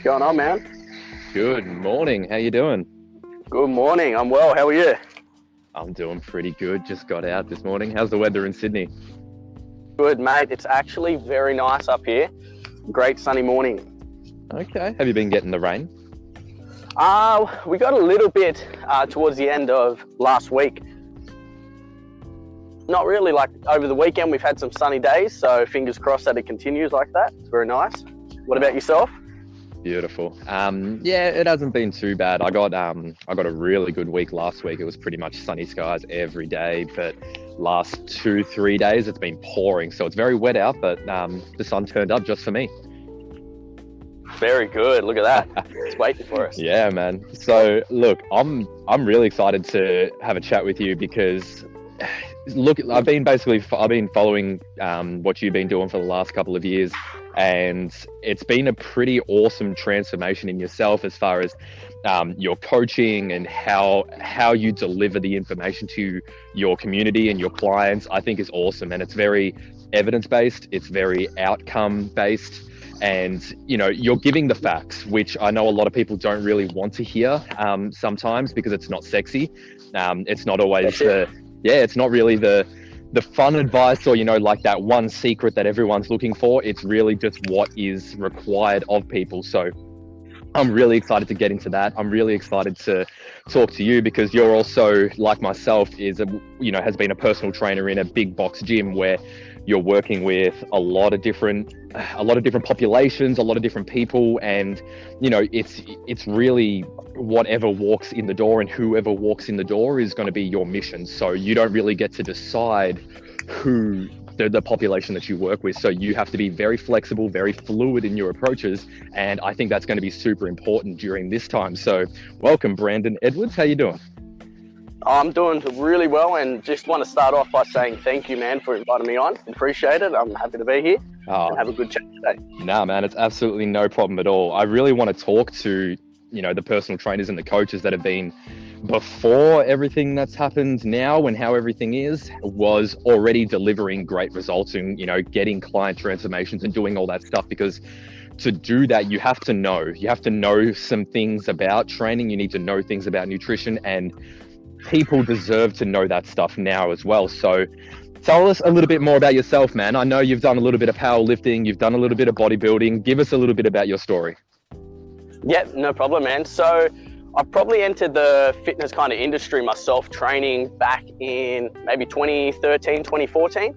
Going on, man? Good morning. How you doing? Good morning. I'm well. How are you? I'm doing pretty good. Just got out this morning. How's the weather in Sydney? Good, mate. It's actually very nice up here. Great sunny morning. Okay. Have you been getting the rain? We got a little bit towards the end of last week. Not really. Like over the weekend, we've had some sunny days, so fingers crossed that it continues like that. It's very nice. What about yourself? Beautiful. Yeah, it hasn't been too bad. I got a really good week last week. It was pretty much sunny skies every day, but last 2-3 days it's been pouring. So it's very wet out, but the sun turned up just for me. Very good. Look at that. It's waiting for us. Yeah, man. So look, I'm really excited to have a chat with you because look, I've been following what you've been doing for the last couple of years, and it's been a pretty awesome transformation in yourself as far as your coaching and how you deliver the information to your community and your clients. I think is awesome, and it's very evidence-based. It's very outcome-based. And, you know, you're giving the facts, which I know a lot of people don't really want to hear sometimes because it's not sexy. It's not always it's not really the fun advice or, you know, like that one secret that everyone's looking for. It's really just what is required of people. So I'm really excited to get into that. I'm really excited to talk to you because you're also, like myself, has been a personal trainer in a big box gym where you're working with a lot of different populations, a lot of different people, and you know it's really whatever walks in the door and whoever walks in the door is going to be your mission. So you don't really get to decide who the population that you work with. So you have to be very flexible, very fluid in your approaches, and I think that's going to be super important during this time. So welcome, Brendon Edwards. How you doing? I'm doing really well, and just want to start off by saying thank you, man, for inviting me on. Appreciate it. I'm happy to be here and have a good chat today. Nah, man, it's absolutely no problem at all. I really want to talk to, you know, the personal trainers and the coaches that have been before everything that's happened now and how everything was already delivering great results and, you know, getting client transformations and doing all that stuff, because to do that, you have to know some things about training. You need to know things about nutrition, and people deserve to know that stuff now as well. So tell us a little bit more about yourself, man. I know you've done a little bit of powerlifting, you've done a little bit of bodybuilding. Give us a little bit about your story. Yeah, no problem, man. So I probably entered the fitness kind of industry myself, training back in maybe 2013, 2014.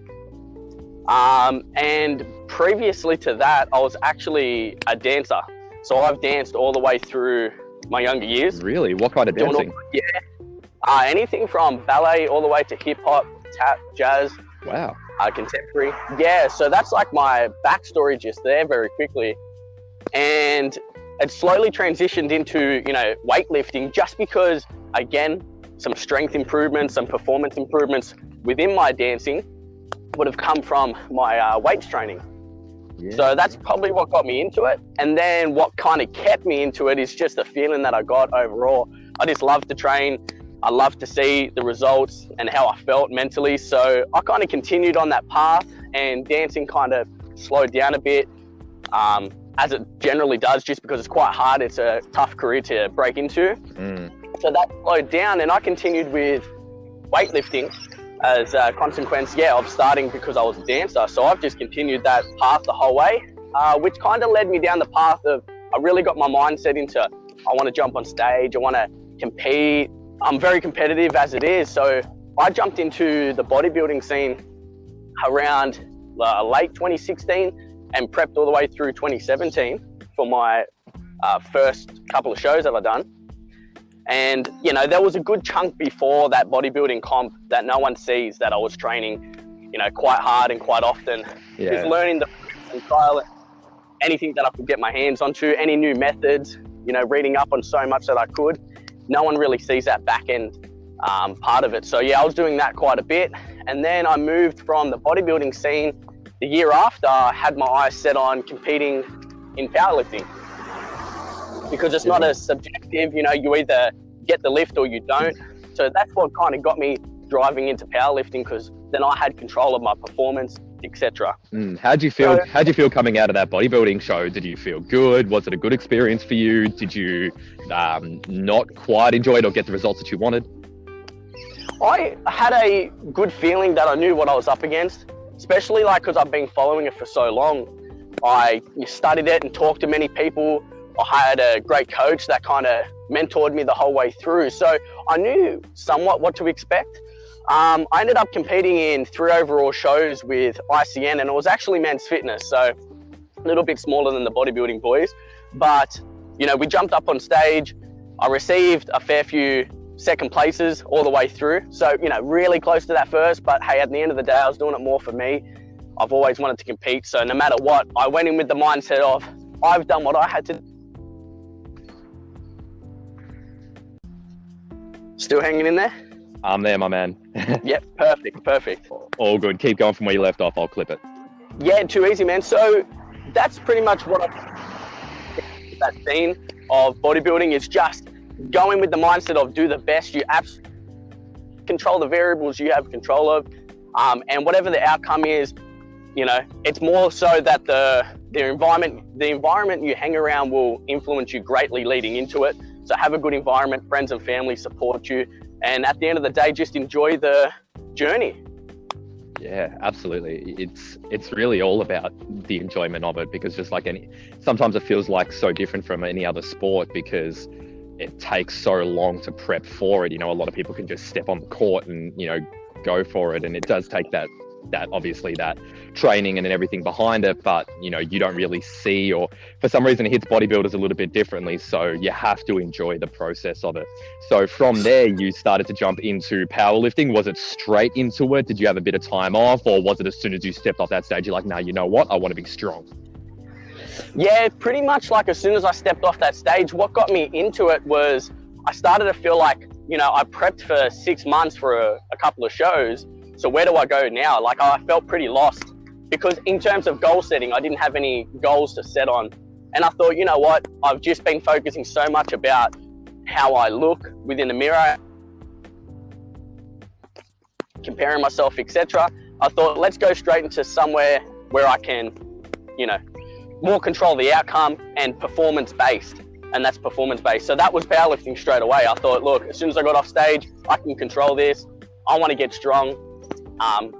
And previously to that, I was actually a dancer. So I've danced all the way through my younger years. Really? What kind of dancing? Anything from ballet all the way to hip hop, tap, jazz. Wow. Contemporary. Yeah, so that's like my backstory just there very quickly. And it slowly transitioned into, you know, weightlifting just because, again, some strength improvements, some performance improvements within my dancing would have come from my weights training. Yeah. So that's probably what got me into it. And then what kind of kept me into it is just the feeling that I got overall. I just love to train. I love to see the results and how I felt mentally. So I kind of continued on that path, and dancing kind of slowed down a bit, as it generally does, just because it's quite hard. It's a tough career to break into. So that slowed down, and I continued with weightlifting as a consequence, of starting because I was a dancer. So I've just continued that path the whole way, which kind of led me down the path of, I really got my mindset into, I want to jump on stage, I want to compete. I'm very competitive as it is. So I jumped into the bodybuilding scene around late 2016 and prepped all the way through 2017 for my first couple of shows that I've done. And, you know, there was a good chunk before that bodybuilding comp that no one sees that I was training, you know, quite hard and quite often. Just learning the and trial anything that I could get my hands onto, any new methods, you know, reading up on so much that I could. No one really sees that back end part of it. So yeah, I was doing that quite a bit. And then I moved from the bodybuilding scene the year after. I had my eyes set on competing in powerlifting, because it's not as subjective, you know, you either get the lift or you don't. So that's what kind of got me driving into powerlifting, because then I had control of my performance, etc. How'd you feel? How'd you feel coming out of that bodybuilding show? Did you feel good? Was it a good experience for you? Did you not quite enjoy it or get the results that you wanted? I had a good feeling that I knew what I was up against, especially like because I've been following it for so long. I studied it and talked to many people. I had a great coach that kind of mentored me the whole way through. So I knew somewhat what to expect. I ended up competing in 3 overall shows with ICN, and it was actually men's fitness, so a little bit smaller than the bodybuilding boys. But, you know, we jumped up on stage. I received a fair few second places all the way through. So, you know, really close to that first, but hey, at the end of the day, I was doing it more for me. I've always wanted to compete. So no matter what, I went in with the mindset of, I've done what I had to do. Still hanging in there? I'm there, my man. Yep, perfect. All good. Keep going from where you left off. I'll clip it. Yeah, too easy, man. So that's pretty much what that scene of bodybuilding is, just going with the mindset of do the best you absolutely control, the variables you have control of, and whatever the outcome is, you know, it's more so that the environment you hang around will influence you greatly leading into it. So have a good environment, friends and family support you, and at the end of the day, just enjoy the journey. Yeah, absolutely. It's really all about the enjoyment of it, because just like sometimes it feels like so different from any other sport because it takes so long to prep for it. You know, a lot of people can just step on the court and, you know, go for it. And it does take that obviously that training and everything behind it, but you know, you don't really see, or for some reason it hits bodybuilders a little bit differently, so you have to enjoy the process of it. So from there you started to jump into powerlifting. Was it straight into it? Did you have a bit of time off, or was it as soon as you stepped off that stage you're like, nah, you know what, I want to be strong? Yeah, pretty much like as soon as I stepped off that stage, what got me into it was I started to feel like, you know, I prepped for 6 months for a couple of shows. So where do I go now? Like, I felt pretty lost because in terms of goal setting, I didn't have any goals to set on. And I thought, you know what? I've just been focusing so much about how I look within the mirror, comparing myself, etc. I thought, let's go straight into somewhere where I can, you know, more control the outcome and performance-based. And that's performance-based. So that was powerlifting straight away. I thought, look, as soon as I got off stage, I can control this. I want to get strong.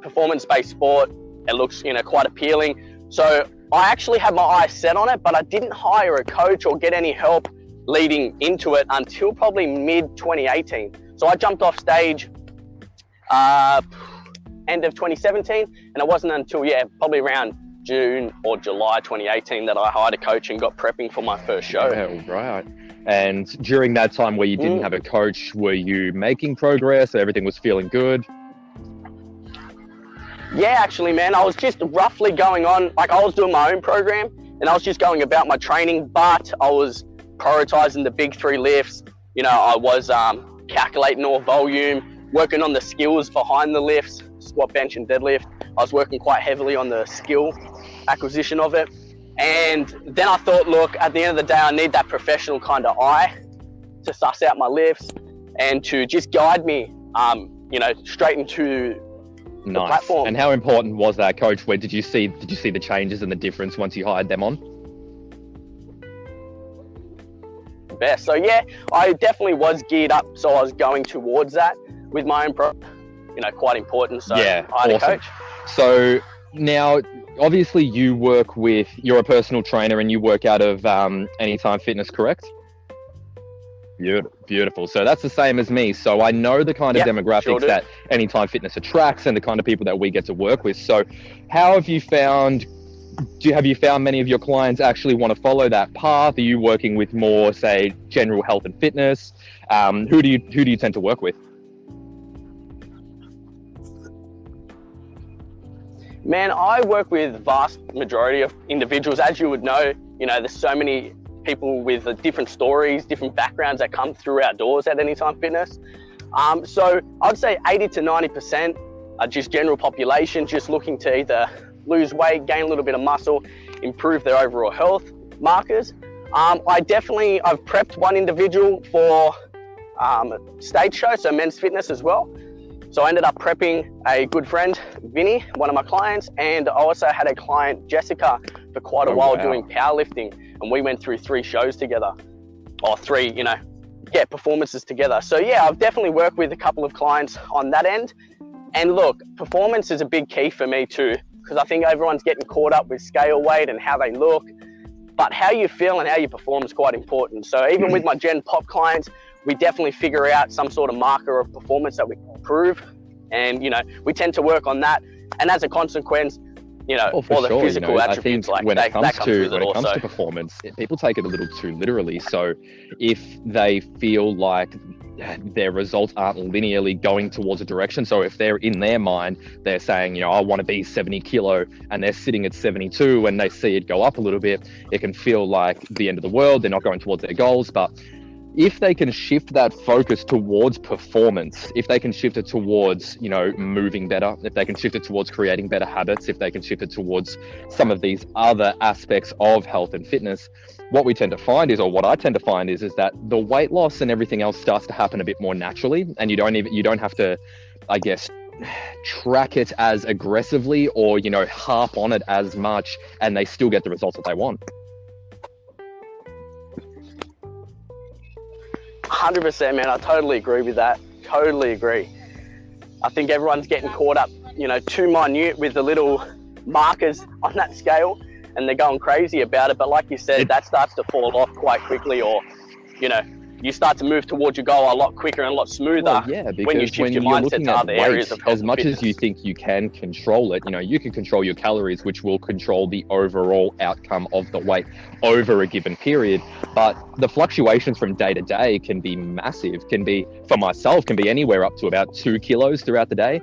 Performance-based sport, it looks, you know, quite appealing. So I actually had my eyes set on it, but I didn't hire a coach or get any help leading into it until probably mid-2018. So I jumped off stage end of 2017, and it wasn't until, probably around June or July 2018 that I hired a coach and got prepping for my first show. Yeah, right. And during that time where you didn't have a coach, were you making progress? Everything was feeling good? Yeah, actually, man, I was just roughly going on, like I was doing my own program and I was just going about my training, but I was prioritizing the big 3 lifts. You know, I was calculating all volume, working on the skills behind the lifts, squat, bench and deadlift. I was working quite heavily on the skill acquisition of it. And then I thought, look, at the end of the day, I need that professional kind of eye to suss out my lifts and to just guide me, you know, straight into the platform. And how important was that coach? Where did you see the changes and the difference once you hired them on? Best. So yeah, I definitely was geared up. So I was going towards that with my own you know, quite important. So yeah, I had awesome. a coach. So now, obviously you're a personal trainer and you work out of Anytime Fitness, correct? Beautiful. So that's the same as me. So I know the kind of demographics that Anytime Fitness attracts and the kind of people that we get to work with. So how have you found many of your clients actually want to follow that path? Are you working with more, say, general health and fitness? Who do you tend to work with? Man, I work with vast majority of individuals. As you would know, you know, there's so many people with different stories, different backgrounds that come through our doors at Anytime Fitness. So I'd say 80 to 90% are just general population, just looking to either lose weight, gain a little bit of muscle, improve their overall health markers. I've prepped one individual for a stage show, so men's fitness as well. So I ended up prepping a good friend, Vinny, one of my clients, and I also had a client, Jessica, for quite a while doing powerlifting, and we went through 3 shows together, or 3, performances together. So yeah, I've definitely worked with a couple of clients on that end. And look, performance is a big key for me too, because I think everyone's getting caught up with scale weight and how they look, but how you feel and how you perform is quite important. So even with my Gen Pop clients, we definitely figure out some sort of marker of performance that we can improve. And, we tend to work on that. And as a consequence, all the physical attributes, I think when it comes to performance, people take it a little too literally. So if they feel like their results aren't linearly going towards a direction, so if they're in their mind, they're saying, I want to be 70 kilo, and they're sitting at 72 and they see it go up a little bit, it can feel like the end of the world. They're not going towards their goals. But if they can shift that focus towards performance, if they can shift it towards, moving better, if they can shift it towards creating better habits, if they can shift it towards some of these other aspects of health and fitness, what we tend to find is, or what I tend to find is that the weight loss and everything else starts to happen a bit more naturally, and you don't have to, I guess, track it as aggressively or, harp on it as much, and they still get the results that they want. 100%, man. I totally agree with that. Totally agree. I think everyone's getting caught up, too minute with the little markers on that scale, and they're going crazy about it. But like you said, that starts to fall off quite quickly, or, you start to move towards your goal a lot quicker and a lot smoother. Well, yeah, because when you shift your mindset to other areas of health as much as you think you can control it, you can control your calories, which will control the overall outcome of the weight over a given period. But the fluctuations from day to day can be massive. For myself, can be anywhere up to about 2 kilos throughout the day.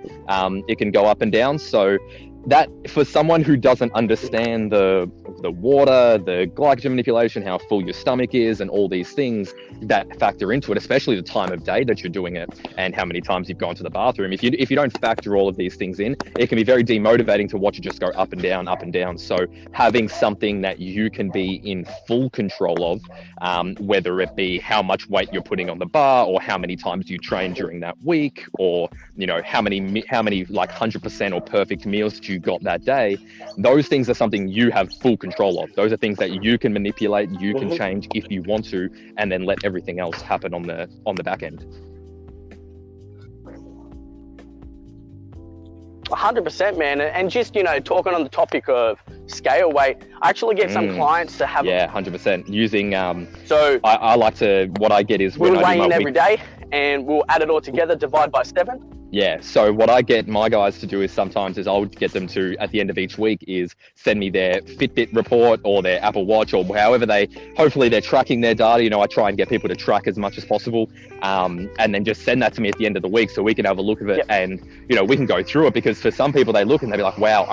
It can go up and down. So that, for someone who doesn't understand the water, the glycogen manipulation, how full your stomach is, and all these things that factor into it, especially the time of day that you're doing it and how many times you've gone to the bathroom. If you don't factor all of these things in, it can be very demotivating to watch it just go up and down, up and down. So having something that you can be in full control of, whether it be how much weight you're putting on the bar, or how many times you train during that week, or how many like 100% or perfect meals that you got that day, those things are something you have full control of. Those are things that you can manipulate, you can change if you want to, and then let everything else happen on the back end. 100%, man. And just, talking on the topic of scale weight, I actually get some clients to have 100% using so I like to, what I get is, we'll weigh in every day and we'll add it all together, divide by 7. Yeah, so what I get my guys to do is sometimes I'll get them to, at the end of each week, is send me their Fitbit report or their Apple Watch, or however hopefully they're tracking their data. I try and get people to track as much as possible, and then just send that to me at the end of the week so we can have a look at it. Yep. And, we can go through it, because for some people, they look and they'll be like, wow,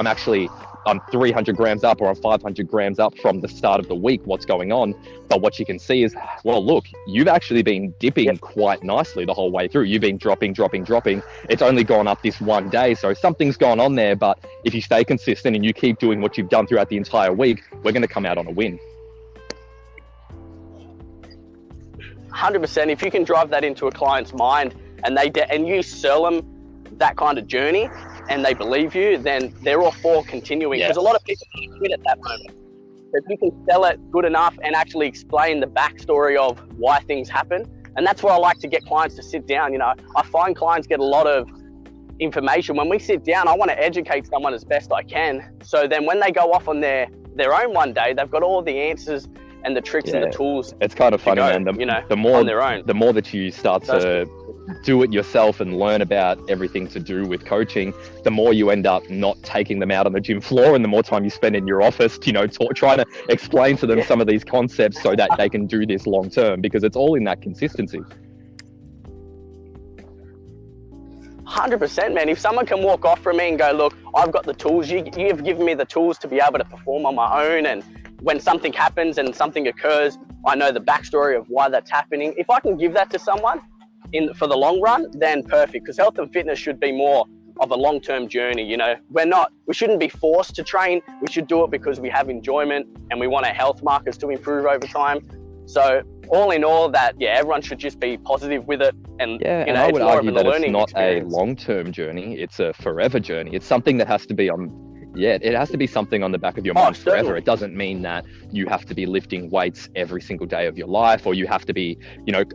I'm 300 grams up, or I'm 500 grams up from the start of the week. What's going on? But what you can see is, well, look, you've actually been dipping quite nicely the whole way through. You've been dropping. It's only gone up this one day. So something's gone on there. But if you stay consistent and you keep doing what you've done throughout the entire week, we're going to come out on a win. 100%. If you can drive that into a client's mind, and you sell them that kind of journey, and they believe you, then they're all for continuing. Because a lot of people quit at that moment. If you can sell it good enough and actually explain the backstory of why things happen, and that's where I like to get clients to sit down. I find clients get a lot of information. When we sit down, I want to educate someone as best I can. So then when they go off on their own one day, they've got all the answers and the tricks and the tools. It's kind of funny, man. The more on their own. The more that you start to do it yourself and learn about everything to do with coaching, the more you end up not taking them out on the gym floor, and the more time you spend in your office, trying to explain to them some of these concepts so that they can do this long term, because it's all in that consistency. 100%, man. If someone can walk off from me and go, look, I've got the tools, you've given me the tools to be able to perform on my own, and when something happens and something occurs, I know the backstory of why that's happening. If I can give that to someone for the long run, then perfect, because health and fitness should be more of a long-term journey. We shouldn't be forced to train. We should do it because we have enjoyment and we want our health markers to improve over time. So all in all, that everyone should just be positive with it, and and I would argue that it's not a long-term journey; it's a forever journey. It's something that has to be on. It has to be something on the back of your mind forever. It doesn't mean that you have to be lifting weights every single day of your life, or you have to be,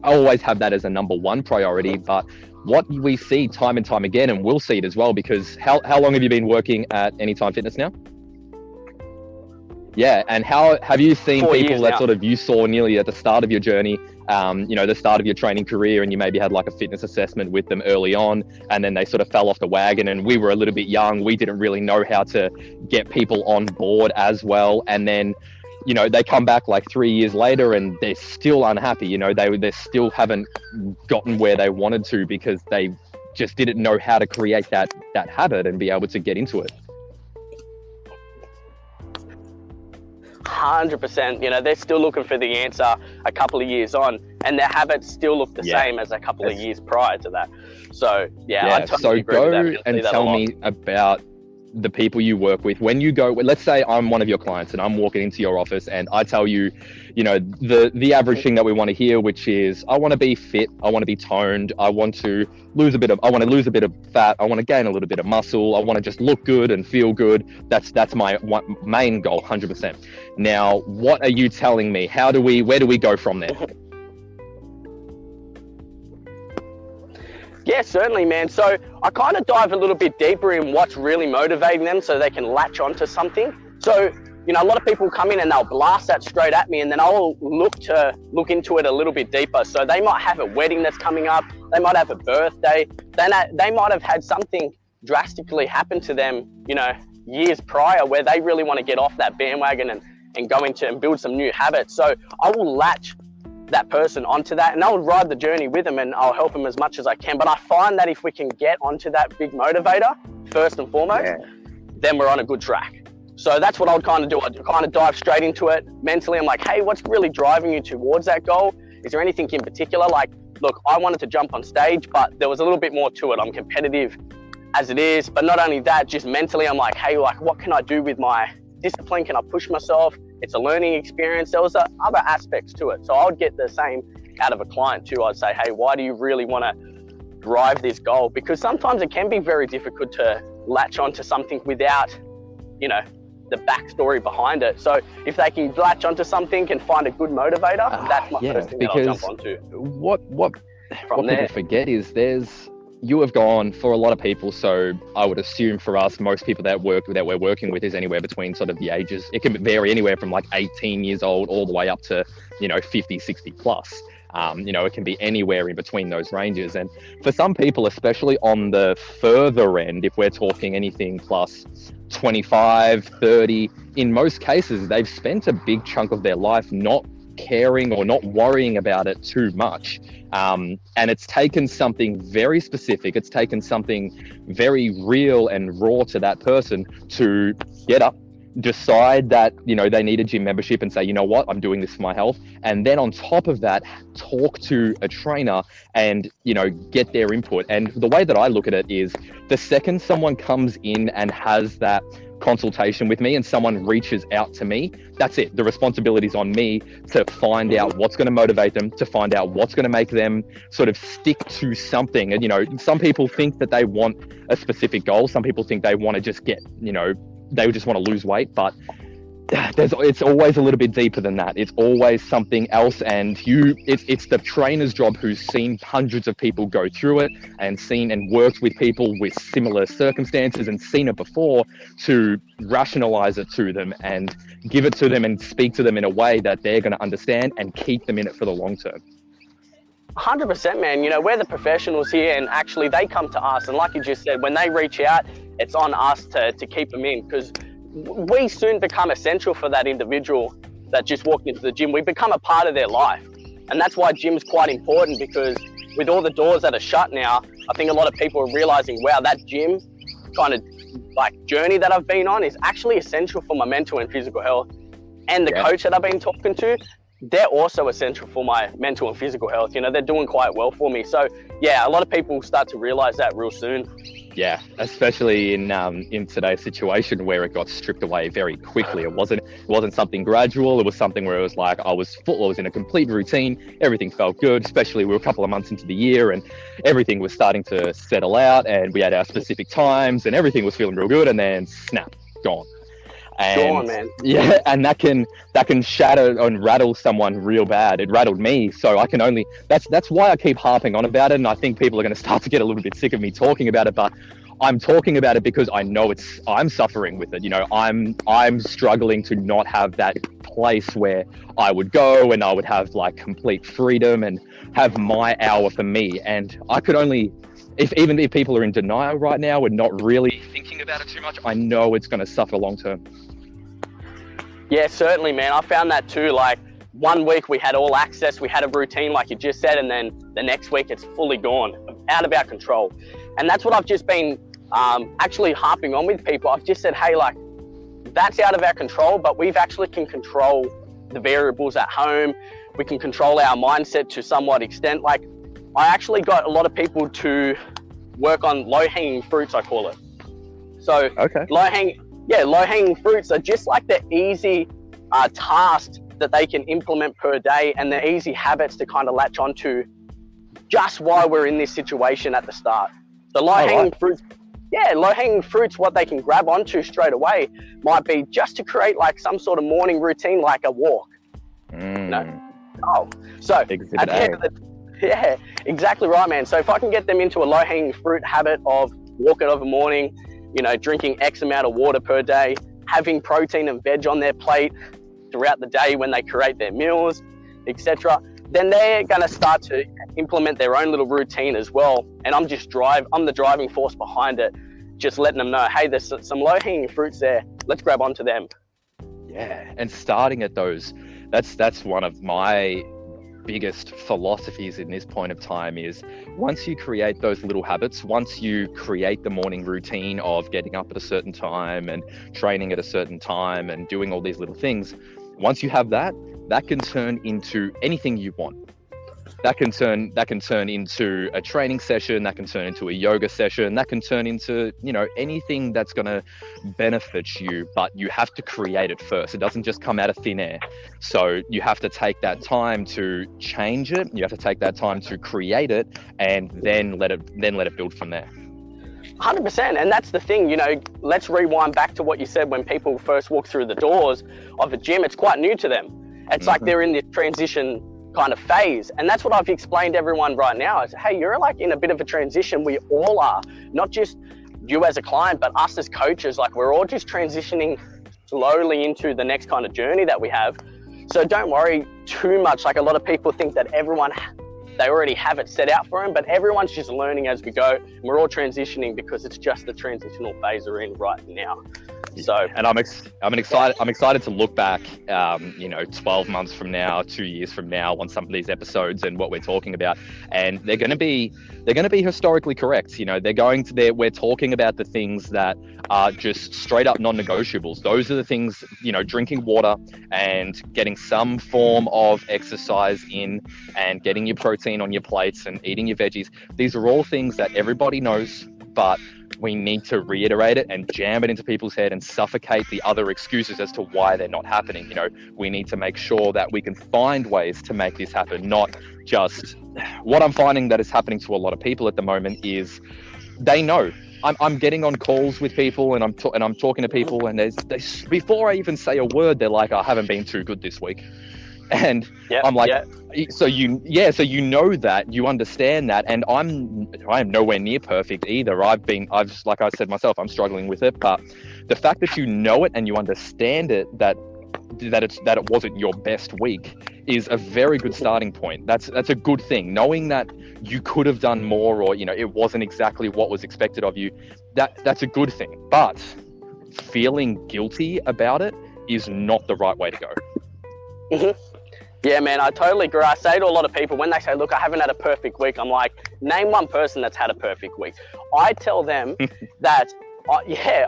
always have that as a number one priority. But what we see time and time again, and we'll see it as well, because how long have you been working at Anytime Fitness now? Yeah, and how have you seen people that sort of you saw nearly at the start of your journey, the start of your training career, and you maybe had like a fitness assessment with them early on, and then they sort of fell off the wagon, and we were a little bit young. We didn't really know how to get people on board as well. And then, they come back like 3 years later and they're still unhappy. They still haven't gotten where they wanted to because they just didn't know how to create that habit and be able to get into it. 100%. They're still looking for the answer a couple of years on, and their habits still look the same as a couple of years prior to that. So I totally agree with that. And tell me about the people you work with. When you go, let's say I'm one of your clients and I'm walking into your office and I tell you, the average thing that we want to hear, which is, I want to be fit, I want to be toned, I want to lose a bit of fat, I want to gain a little bit of muscle, I want to just look good and feel good. That's my main goal, 100%. Now, what are you telling me? Where do we go from there? Yeah, certainly, man. So I kind of dive a little bit deeper in what's really motivating them so they can latch onto something. So, a lot of people come in and they'll blast that straight at me, and then I'll look into it a little bit deeper. So they might have a wedding that's coming up. They might have a birthday. Then they might have had something drastically happen to them, years prior, where they really want to get off that bandwagon and go into and build some new habits. So I will latch that person onto that, and I'll ride the journey with them, and I'll help them as much as I can. But I find that if we can get onto that big motivator first and foremost, then we're on a good track. So that's what I would kind of do. I'd kind of dive straight into it mentally. I'm like, hey, what's really driving you towards that goal? Is there anything in particular? Like, look, I wanted to jump on stage, but there was a little bit more to it. I'm competitive as it is, but not only that, just mentally, I'm like, hey, like, what can I do with my discipline? Can I push myself? It's a learning experience. There was other aspects to it. So I would get the same out of a client too. I'd say, hey, why do you really want to drive this goal? Because sometimes it can be very difficult to latch onto something without, the backstory behind it. So if they can latch onto something and find a good motivator, that's my first thing that I'll jump onto. What people forget is you have gone, for a lot of people, so I would assume for us, most people that we're working with is anywhere between sort of the ages, it can vary anywhere from like 18 years old all the way up to, 50, 60 plus. It can be anywhere in between those ranges. And for some people, especially on the further end, if we're talking anything plus 25, 30, in most cases, they've spent a big chunk of their life not caring or not worrying about it too much. And it's taken something very specific. It's taken something very real and raw to that person to get up, decide that, they need a gym membership and say, you know what, I'm doing this for my health. And then on top of that, talk to a trainer and, get their input. And the way that I look at it is the second someone comes in and has that consultation with me and someone reaches out to me, that's it. The responsibility is on me to find out what's going to motivate them, to find out what's going to make them sort of stick to something. And, some people think that they want a specific goal. Some people think they want to just get, they just want to lose weight, but it's always a little bit deeper than that. It's always something else. And it's the trainer's job who's seen hundreds of people go through it and seen and worked with people with similar circumstances and seen it before to rationalize it to them and give it to them and speak to them in a way that they're going to understand and keep them in it for the long term. 100%, man. We're the professionals here, and actually they come to us. And like you just said, when they reach out, it's on us to keep them in, because we soon become essential for that individual that just walked into the gym. We become a part of their life. And that's why gym's quite important, because with all the doors that are shut now, I think a lot of people are realizing, wow, that gym kind of journey that I've been on is actually essential for my mental and physical health. And the coach that I've been talking to, they're also essential for my mental and physical health. They're doing quite well for me. So yeah, a lot of people start to realize that real soon. Yeah, especially in today's situation where it got stripped away very quickly. It wasn't something gradual. It was something where it was like I was in a complete routine. Everything felt good, especially we were a couple of months into the year and everything was starting to settle out and we had our specific times and everything was feeling real good, and then snap, gone. And Gone, man. yeah, and that can shatter and rattle someone real bad. It rattled me, so I can only that's why I keep harping on about it, and I think people are going to start to get a little bit sick of me talking about it, but I'm talking about it because I know I'm suffering with it. You know, I'm struggling to not have that place where I would go and I would have like complete freedom and have my hour for me. And I could only, even if people are in denial right now and not really thinking about it too much, I know it's going to suffer long term. Yeah, certainly, man. I found that too. Like 1 week we had all access, we had a routine like you just said, and then the next week it's fully gone, out of our control. And that's what I've just been actually harping on with people. I've just said, hey, like that's out of our control, but we've actually can control the variables at home. We can control our mindset to somewhat extent. Like I actually got a lot of people to work on low-hanging fruits, I call it. So okay. Low-hanging fruits are just like the easy tasks that they can implement per day and the easy habits to kind of latch onto just while we're in this situation at the start. The low-hanging fruits, what they can grab onto straight away might be just to create like some sort of morning routine, like a walk. Yeah, exactly right, man. So if I can get them into a low-hanging fruit habit of walking over morning, you know, drinking X amount of water per day, having protein and veg on their plate throughout the day when they create their meals, etc., then they're going to start to implement their own little routine as well. And I'm the driving force behind it, just letting them know, hey, there's some low-hanging fruits there. Let's grab onto them. Yeah, and starting at those, that's one of my biggest philosophies in this point of time is once you create those little habits, once you create the morning routine of getting up at a certain time and training at a certain time and doing all these little things, once you have that can turn into anything you want. That can turn into a training session, that can turn into a yoga session, that can turn into, you know, anything that's going to benefit you, but you have to create it first. It doesn't just come out of thin air. So you have to take that time to change it. You have to take that time to create it and then let it build from there. 100%. And that's the thing, you know, let's rewind back to what you said when people first walk through the doors of a gym. It's quite new to them. It's like they're in this transition kind of phase, and that's what I've explained to everyone right now is, hey, you're like in a bit of a transition. We all are, not just you as a client, but us as coaches. Like we're all just transitioning slowly into the next kind of journey that we have. So don't worry too much. Like a lot of people think that they already have it set out for them, but everyone's just learning as we go. And we're all transitioning because it's just the transitional phase we're in right now. So, and I'm excited to look back, 12 months from now, 2 years from now, on some of these episodes and what we're talking about, and they're going to be historically correct. You know, we're talking about the things that are just straight up non-negotiables. Those are the things, you know, drinking water and getting some form of exercise in and getting your protein on your plates and eating your veggies. These are all things that everybody knows, but we need to reiterate it and jam it into people's head and suffocate the other excuses as to why they're not happening. You know, we need to make sure that we can find ways to make this happen, not just what I'm finding that is happening to a lot of people at the moment is they know. I'm getting on calls with people and I'm talking to people, and before I even say a word, they're like, I haven't been too good this week. And I'm like, so you know that, you understand that, and I am nowhere near perfect either. I've like I said myself, I'm struggling with it, but the fact that you know it and you understand it, that it wasn't your best week, is a very good starting point. That's a good thing. Knowing that you could have done more, or, you know, it wasn't exactly what was expected of you, that's a good thing. But feeling guilty about it is not the right way to go. Mm-hmm. Yeah, man, I totally agree. I say to a lot of people when they say, look, I haven't had a perfect week, I'm like, name one person that's had a perfect week. I tell them that,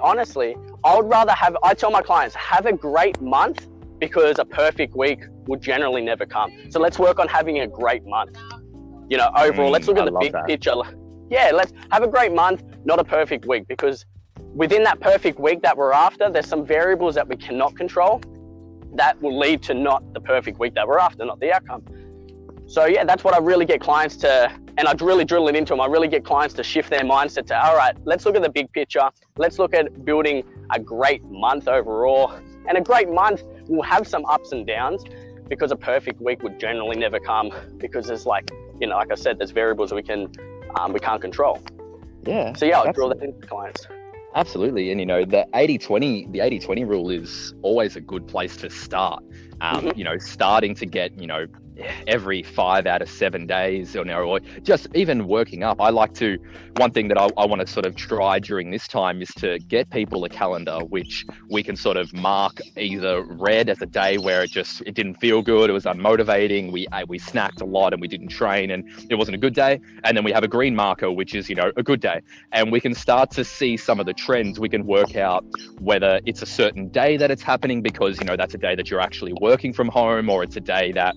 honestly, I tell my clients, have a great month, because a perfect week will generally never come. So let's work on having a great month. You know, overall, let's look at the big picture. Yeah, let's have a great month. not a perfect week, because within that perfect week that we're after, there's some variables that we cannot control that will lead to not the perfect week that we're after, not the outcome. So yeah, that's what I really get clients to, and I really drill it into them. I really get clients to shift their mindset to, all right, let's look at the big picture. Let's look at building a great month overall. And a great month will have some ups and downs, because a perfect week would generally never come, because there's like I said, there's variables we can't control. Yeah. So yeah, I'll drill that into clients. Absolutely. And, the 80-20 rule is always a good place to start. Starting to get, every 5 out of 7 days, or just even working up. One thing that I want to sort of try during this time is to get people a calendar, which we can sort of mark either red as a day where it didn't feel good, it was unmotivating, we snacked a lot and we didn't train and it wasn't a good day. And then we have a green marker, which is, a good day. And we can start to see some of the trends. We can work out whether it's a certain day that it's happening because, that's a day that you're actually working from home, or it's a day that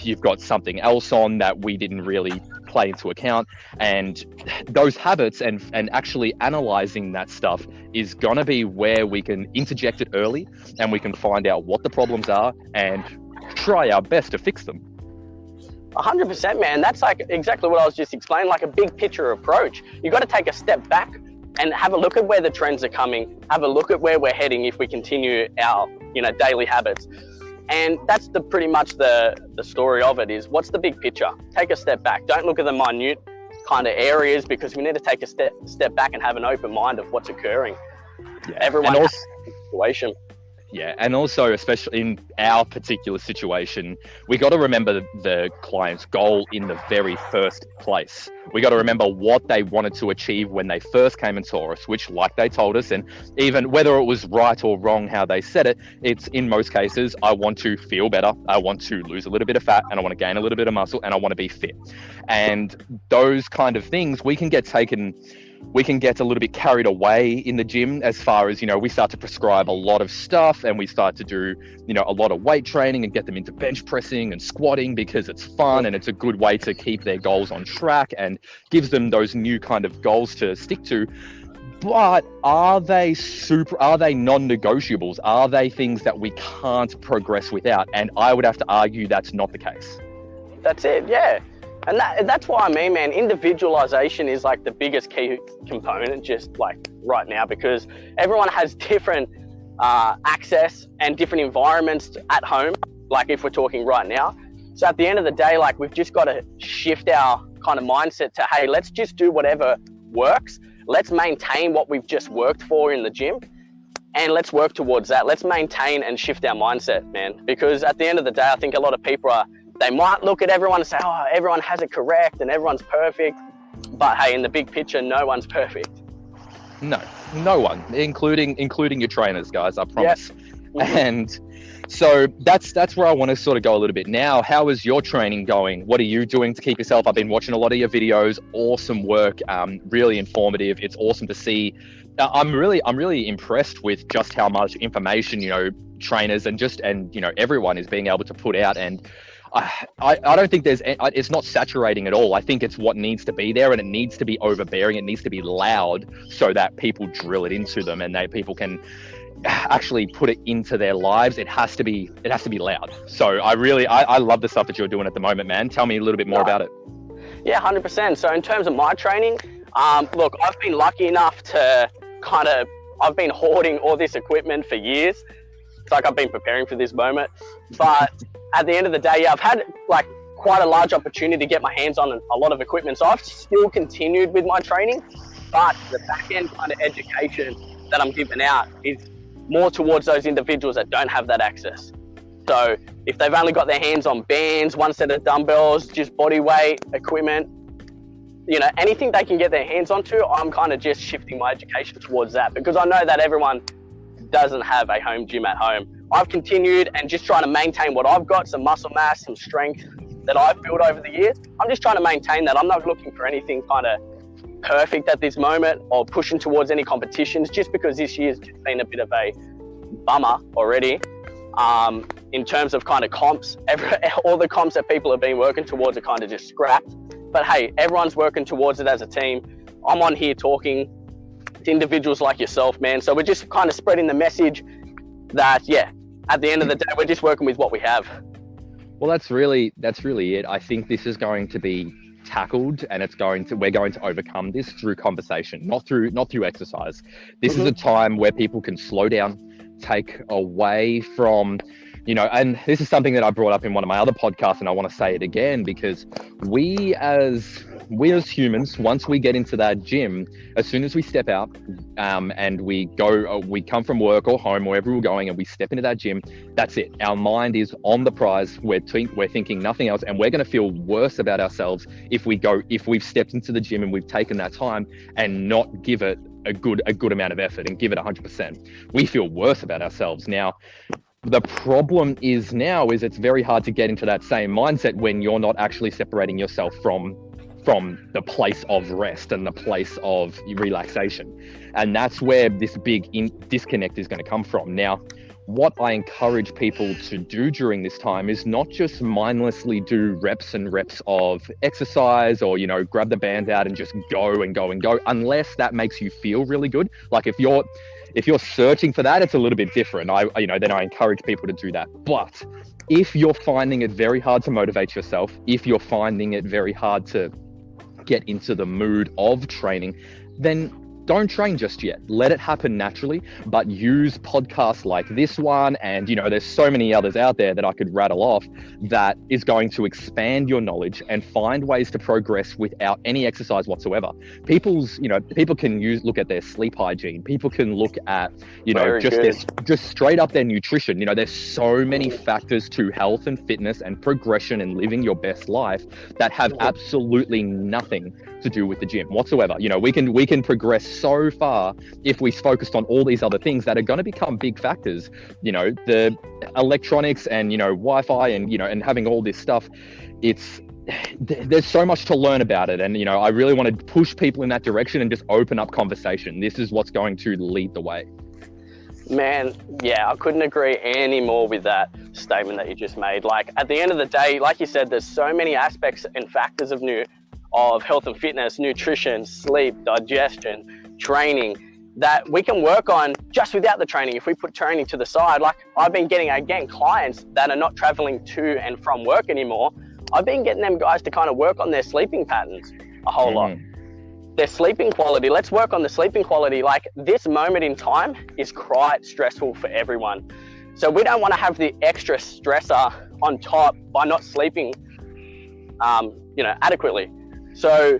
you've got something else on that we didn't really play into account. And those habits and actually analyzing that stuff is going to be where we can interject it early, and we can find out what the problems are and try our best to fix them. 100%, man. That's like exactly what I was just explaining, like a big picture approach. You got to take a step back and have a look at where the trends are coming, have a look at where we're heading if we continue our daily habits. And that's pretty much the story of it, is what's the big picture? Take a step back. Don't look at the minute kind of areas, because we need to take a step back and have an open mind of what's occurring. Yeah. Everyone has a situation. Yeah, and also, especially in our particular situation, we got to remember the client's goal in the very first place. We got to remember what they wanted to achieve when they first came and saw us, which, like they told us, and even whether it was right or wrong how they said it, it's in most cases, I want to feel better, I want to lose a little bit of fat, and I want to gain a little bit of muscle, and I want to be fit. And those kind of things, we can get a little bit carried away in the gym, as far as, we start to prescribe a lot of stuff, and we start to do, a lot of weight training and get them into bench pressing and squatting because it's fun and it's a good way to keep their goals on track and gives them those new kind of goals to stick to. But are they non-negotiables? Are they things that we can't progress without? And I would have to argue that's not the case. That's it, yeah. And that's why I mean, man, individualization is like the biggest key component just like right now, because everyone has different access and different environments at home, like if we're talking right now. So at the end of the day, like we've just got to shift our kind of mindset to, hey, let's just do whatever works. Let's maintain what we've just worked for in the gym, and let's work towards that. Let's maintain and shift our mindset, man, because at the end of the day, I think a lot of people they might look at everyone and say, oh, everyone has it correct and everyone's perfect. But hey, in the big picture, no one's perfect. No one, including your trainers, guys, I promise. Yep. And so that's where I want to sort of go a little bit now. How is your training going? What are you doing to keep yourself? I've been watching a lot of your videos. Awesome work, really informative. It's awesome to see. I'm really impressed with just how much information, trainers and everyone is being able to put out. And I don't think it's not saturating at all. I think it's what needs to be there, and it needs to be overbearing. It needs to be loud so that people drill it into them and people can actually put it into their lives. It has to be loud. So I love the stuff that you're doing at the moment, man. Tell me a little bit more about it. Yeah, 100%. So in terms of my training, look, I've been lucky enough to I've been hoarding all this equipment for years. It's like I've been preparing for this moment. But at the end of the day, I've had like quite a large opportunity to get my hands on a lot of equipment. So I've still continued with my training, but the back end kind of education that I'm giving out is more towards those individuals that don't have that access. So if they've only got their hands on bands, one set of dumbbells, just body weight equipment, anything they can get their hands onto, I'm kind of just shifting my education towards that, because I know that everyone doesn't have a home gym at home. I've continued and just trying to maintain what I've got, some muscle mass, some strength that I've built over the years. I'm just trying to maintain that. I'm not looking for anything kind of perfect at this moment or pushing towards any competitions, just because this year's just been a bit of a bummer already. In terms of kind of comps, all the comps that people have been working towards are kind of just scrapped. But hey, everyone's working towards it as a team. I'm on here talking to individuals like yourself, man. So we're just kind of spreading the message that, yeah, at the end of the day, we're just working with what we have. Well, that's really it. I think this is going to be tackled, and we're going to overcome this through conversation, not through exercise. This is a time where people can slow down, take away from, and this is something that I brought up in one of my other podcasts, and I want to say it again, because we as humans, once we get into that gym, as soon as we step out and we come from work or home, wherever we're going, and we step into that gym, that's it. Our mind is on the prize. We're thinking nothing else, and we're going to feel worse about ourselves if we've stepped into the gym and we've taken that time and not give it a good amount of effort and give it 100%. We feel worse about ourselves. Now, the problem is it's very hard to get into that same mindset when you're not actually separating yourself from the place of rest and the place of relaxation. And that's where this big disconnect is going to come from. Now, what I encourage people to do during this time is not just mindlessly do reps and reps of exercise, or, grab the bands out and just go and go and go, unless that makes you feel really good. Like if you're searching for that, it's a little bit different. Then I encourage people to do that. But if you're finding it very hard to motivate yourself, if you're finding it very hard to get into the mood of training, then don't train just yet. Let it happen naturally, but use podcasts like this one. And, there's so many others out there that I could rattle off that is going to expand your knowledge and find ways to progress without any exercise whatsoever. People can look at their sleep hygiene. People can look at, just straight up their nutrition. There's so many factors to health and fitness and progression and living your best life that have absolutely nothing to do with the gym whatsoever. We can progress so far if we focused on all these other things that are going to become big factors. The electronics and Wi-Fi and having all this stuff. There's so much to learn about it, and I really want to push people in that direction and just open up conversation. This is what's going to lead the way. Man, yeah, I couldn't agree any more with that statement that you just made. Like, at the end of the day, like you said, there's so many aspects and factors of health and fitness, nutrition, sleep, digestion, training, that we can work on just without the training. If we put training to the side, like I've been getting, again, clients that are not traveling to and from work anymore. I've been getting them guys to kind of work on their sleeping patterns a whole lot. Their sleeping quality. Let's work on the sleeping quality. Like, this moment in time is quite stressful for everyone. So we don't want to have the extra stressor on top by not sleeping, adequately. So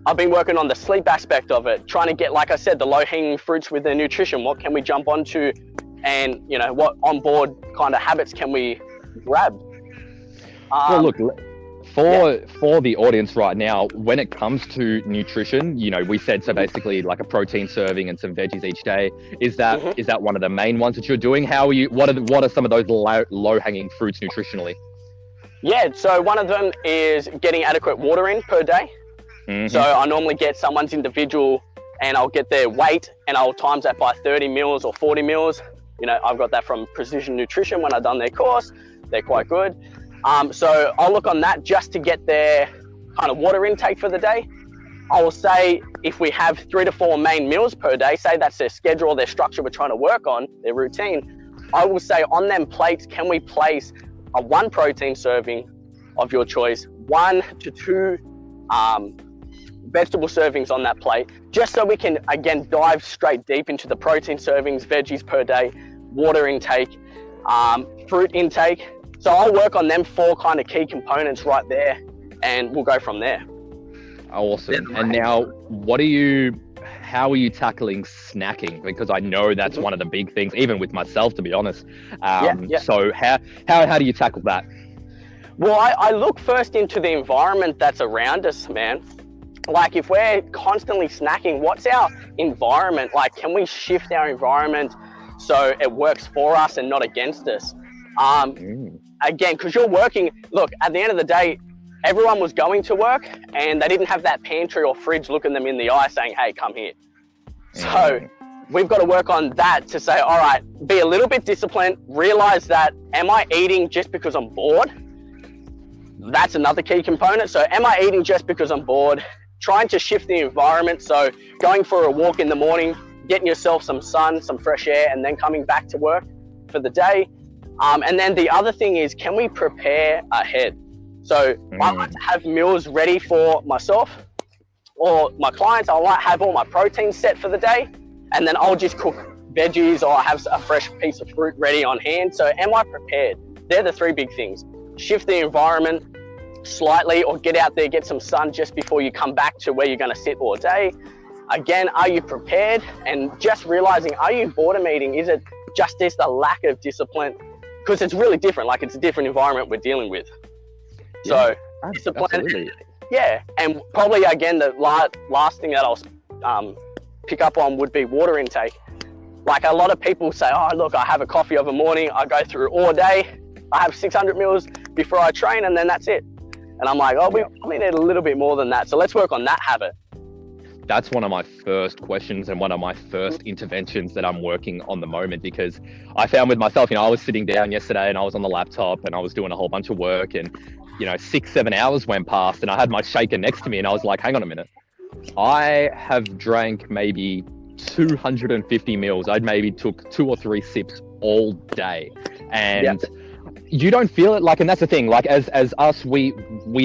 I've been working on the sleep aspect of it, trying to get, like I said, the low-hanging fruits with the nutrition. What can we jump onto, and what onboard kind of habits can we grab? Well, look, for the audience right now, when it comes to nutrition, we said, so basically like a protein serving and some veggies each day. Is that one of the main ones that you're doing? What are some of those low-hanging fruits nutritionally? Yeah, so one of them is getting adequate water in per day. So I normally get someone's individual, and I'll get their weight and I'll times that by 30 mils or 40 mils. I've got that from Precision Nutrition when I've done their course. They're quite good. So I'll look on that just to get their kind of water intake for the day. I will say, if we have 3 to 4 main meals per day, say that's their schedule, their structure we're trying to work on, their routine, I will say on them plates, can we place a 1 protein serving of your choice, 1 to 2 vegetable servings on that plate, just so we can, again, dive straight deep into the protein servings, veggies per day, water intake, fruit intake. So I'll work on them 4 kind of key components right there, and we'll go from there. Awesome. And now, how are you tackling snacking? Because I know that's one of the big things, even with myself, to be honest. So how do you tackle that? Well, I look first into the environment that's around us, man. Like, if we're constantly snacking, what's our environment? Like, can we shift our environment so it works for us and not against us? Again, because you're working, look, at the end of the day, everyone was going to work and they didn't have that pantry or fridge looking them in the eye saying, hey, come here. So we've got to work on that to say, all right, be a little bit disciplined, realize that, am I eating just because I'm bored? That's another key component. So am I eating just because I'm bored? trying to shift the environment. So going for a walk in the morning, getting yourself some sun, some fresh air, and then coming back to work for the day. And then the other thing is, can we prepare ahead? So I like to have meals ready for myself or my clients. I might have all my protein set for the day, and then I'll just cook veggies or have a fresh piece of fruit ready on hand. So am I prepared? They're the three big things. Shift the environment slightly, or get out there, get some sun just before you come back to where you're going to sit all day. Again, are you prepared? And just realizing, are you boredom eating? Is it just this, the lack of discipline? Because it's really different. Like, it's a different environment we're dealing with. So discipline. Absolutely. Yeah. And probably, again, the last thing that I'll pick up on would be water intake. Like, a lot of people say, oh, look, I have a coffee of a morning, I go through all day, I have 600 mils before I train, and then that's it. And I'm like, oh, we probably need a little bit more than that. So let's work on that habit. That's one of my first questions and one of my first interventions that I'm working on the moment, because I found with myself, I was sitting down yesterday and I was on the laptop and I was doing a whole bunch of work, and 6-7 hours went past and I had my shaker next to me and I was like, hang on a minute. I have drank maybe 250 mils. I'd maybe took 2 or 3 sips all day. And you don't feel it, and that's the thing, as us, we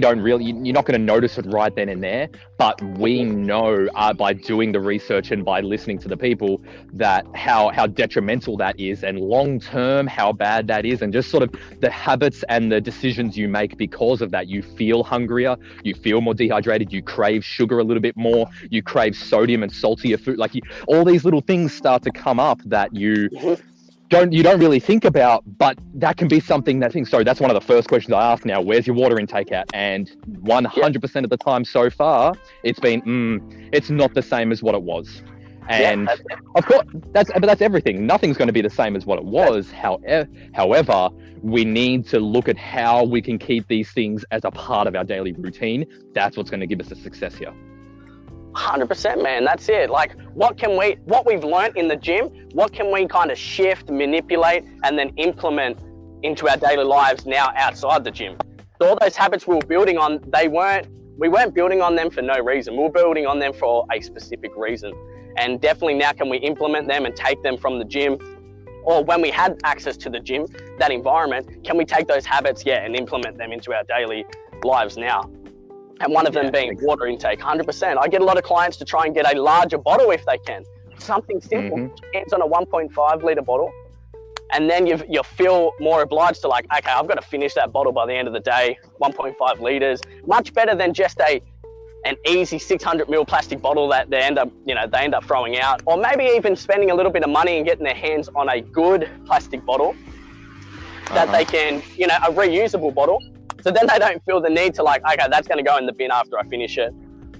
don't really, you're not going to notice it right then and there, but we know by doing the research and by listening to the people that how detrimental that is, and long term how bad that is, and just sort of the habits and the decisions you make because of that. You feel hungrier, you feel more dehydrated, you crave sugar a little bit more, you crave sodium and saltier food, all these little things start to come up that you don't really think about, but that can be something so that's one of the first questions I ask now. Where's your water intake at? And 100% of the time so far, it's been, it's not the same as what it was. And of course, that's everything. Nothing's going to be the same as what it was. However, we need to look at how we can keep these things as a part of our daily routine. That's what's going to give us the success here. 100%, man. That's it. What we've learned in the gym, what can we kind of shift, manipulate, and then implement into our daily lives now outside the gym? So all those habits we were building on, we weren't building on them for no reason. We were building on them for a specific reason. And definitely now can we implement them and take them from the gym, or when we had access to the gym, that environment, can we take those habits, and implement them into our daily lives now? And one of them being water intake, 100%. I get a lot of clients to try and get a larger bottle if they can. Something simple, hands on a 1.5 litre bottle. And then you feel more obliged to okay, I've got to finish that bottle by the end of the day, 1.5 litres. Much better than just an easy 600 ml plastic bottle that they end up throwing out. Or maybe even spending a little bit of money and getting their hands on a good plastic bottle that they can, a reusable bottle. So then they don't feel the need to okay, that's going to go in the bin after I finish it.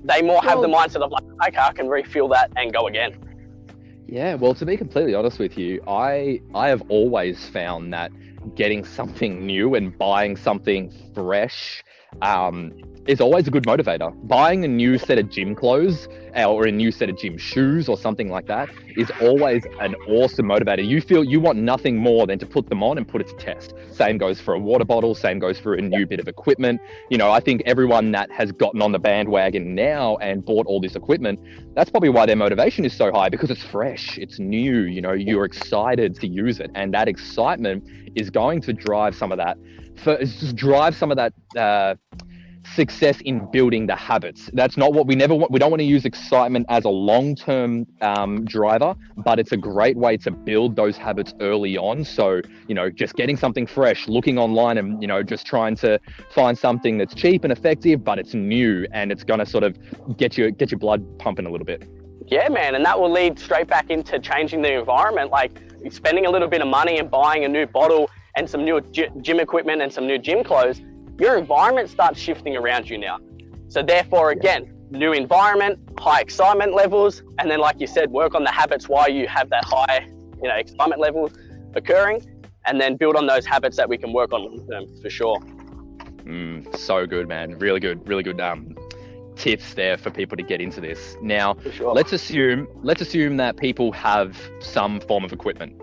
They more have the mindset of okay, I can refill that and go again. Yeah, well, to be completely honest with you, I have always found that getting something new and buying something fresh is always a good motivator. Buying a new set of gym clothes or a new set of gym shoes or something like that is always an awesome motivator. You want nothing more than to put them on and put it to test. Same goes for a water bottle, same goes for a new bit of equipment. I think everyone that has gotten on the bandwagon now and bought all this equipment, that's probably why their motivation is so high, because it's fresh, it's new, you're excited to use it. And that excitement is going to drive some of that, success in building the habits. That's not what we never want. We don't want to use excitement as a long-term driver, but it's a great way to build those habits early on. So, just getting something fresh, looking online and, just trying to find something that's cheap and effective, but it's new and it's going to sort of get your blood pumping a little bit. Yeah, man. And that will lead straight back into changing the environment, spending a little bit of money and buying a new bottle and some new gym equipment and some new gym clothes. Your environment starts shifting around you now. So therefore, again, new environment, high excitement levels, and then like you said, work on the habits while you have that high, excitement level occurring, and then build on those habits that we can work on long term for sure. So good, man. Really good tips there for people to get into this. Now, sure. let's assume that people have some form of equipment.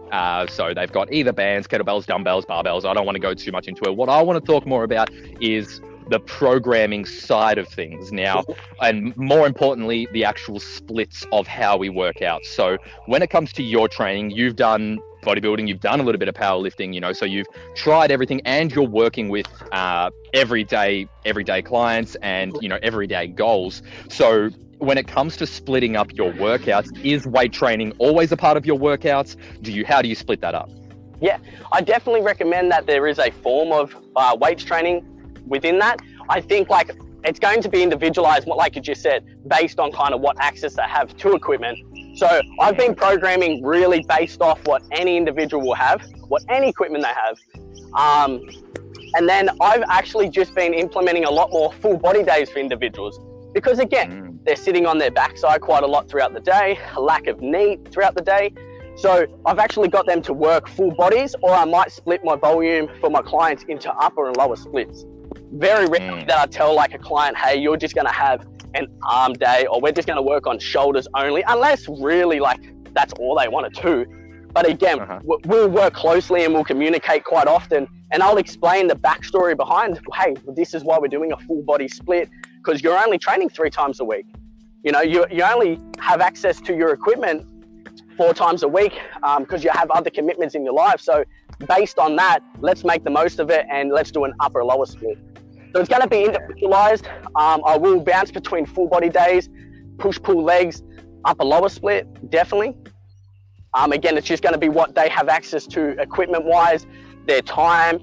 So they've got either bands, kettlebells, dumbbells, barbells. I don't want to go too much into it. What I want to talk more about is the programming side of things now, and more importantly, the actual splits of how we work out. So when it comes to your training, you've done bodybuilding, you've done a little bit of powerlifting, you know, so you've tried everything, and you're working with everyday clients and, you know, everyday goals. So when it comes to splitting up your workouts, is weight training always a part of your workouts? How do you split that up? Yeah, I definitely recommend that there is a form of weights training within that. I think like it's going to be individualized, like you just said, based on kind of what access they have to equipment. So I've been programming really based off what any individual will have, what any equipment they have. And then I've actually just been implementing a lot more full body days for individuals, because again, they're sitting on their backside quite a lot throughout the day, a lack of need throughout the day. So I've actually got them to work full bodies, or I might split my volume for my clients into upper and lower splits. Very rarely that I tell like a client, hey, you're just going to have an arm day, or we're just going to work on shoulders only, unless really like that's all they want to do. But again, we'll work closely and we'll communicate quite often, and I'll explain the backstory behind, hey, this is why we're doing a full body split, because you're only training 3 times a week. You know, you only have access to your equipment 4 times a week because you have other commitments in your life. So based on that, let's make the most of it and let's do an upper lower split. So it's going to be individualized. I will bounce between full body days, push pull legs, upper lower split, definitely. Again, it's just going to be what they have access to equipment wise, their time,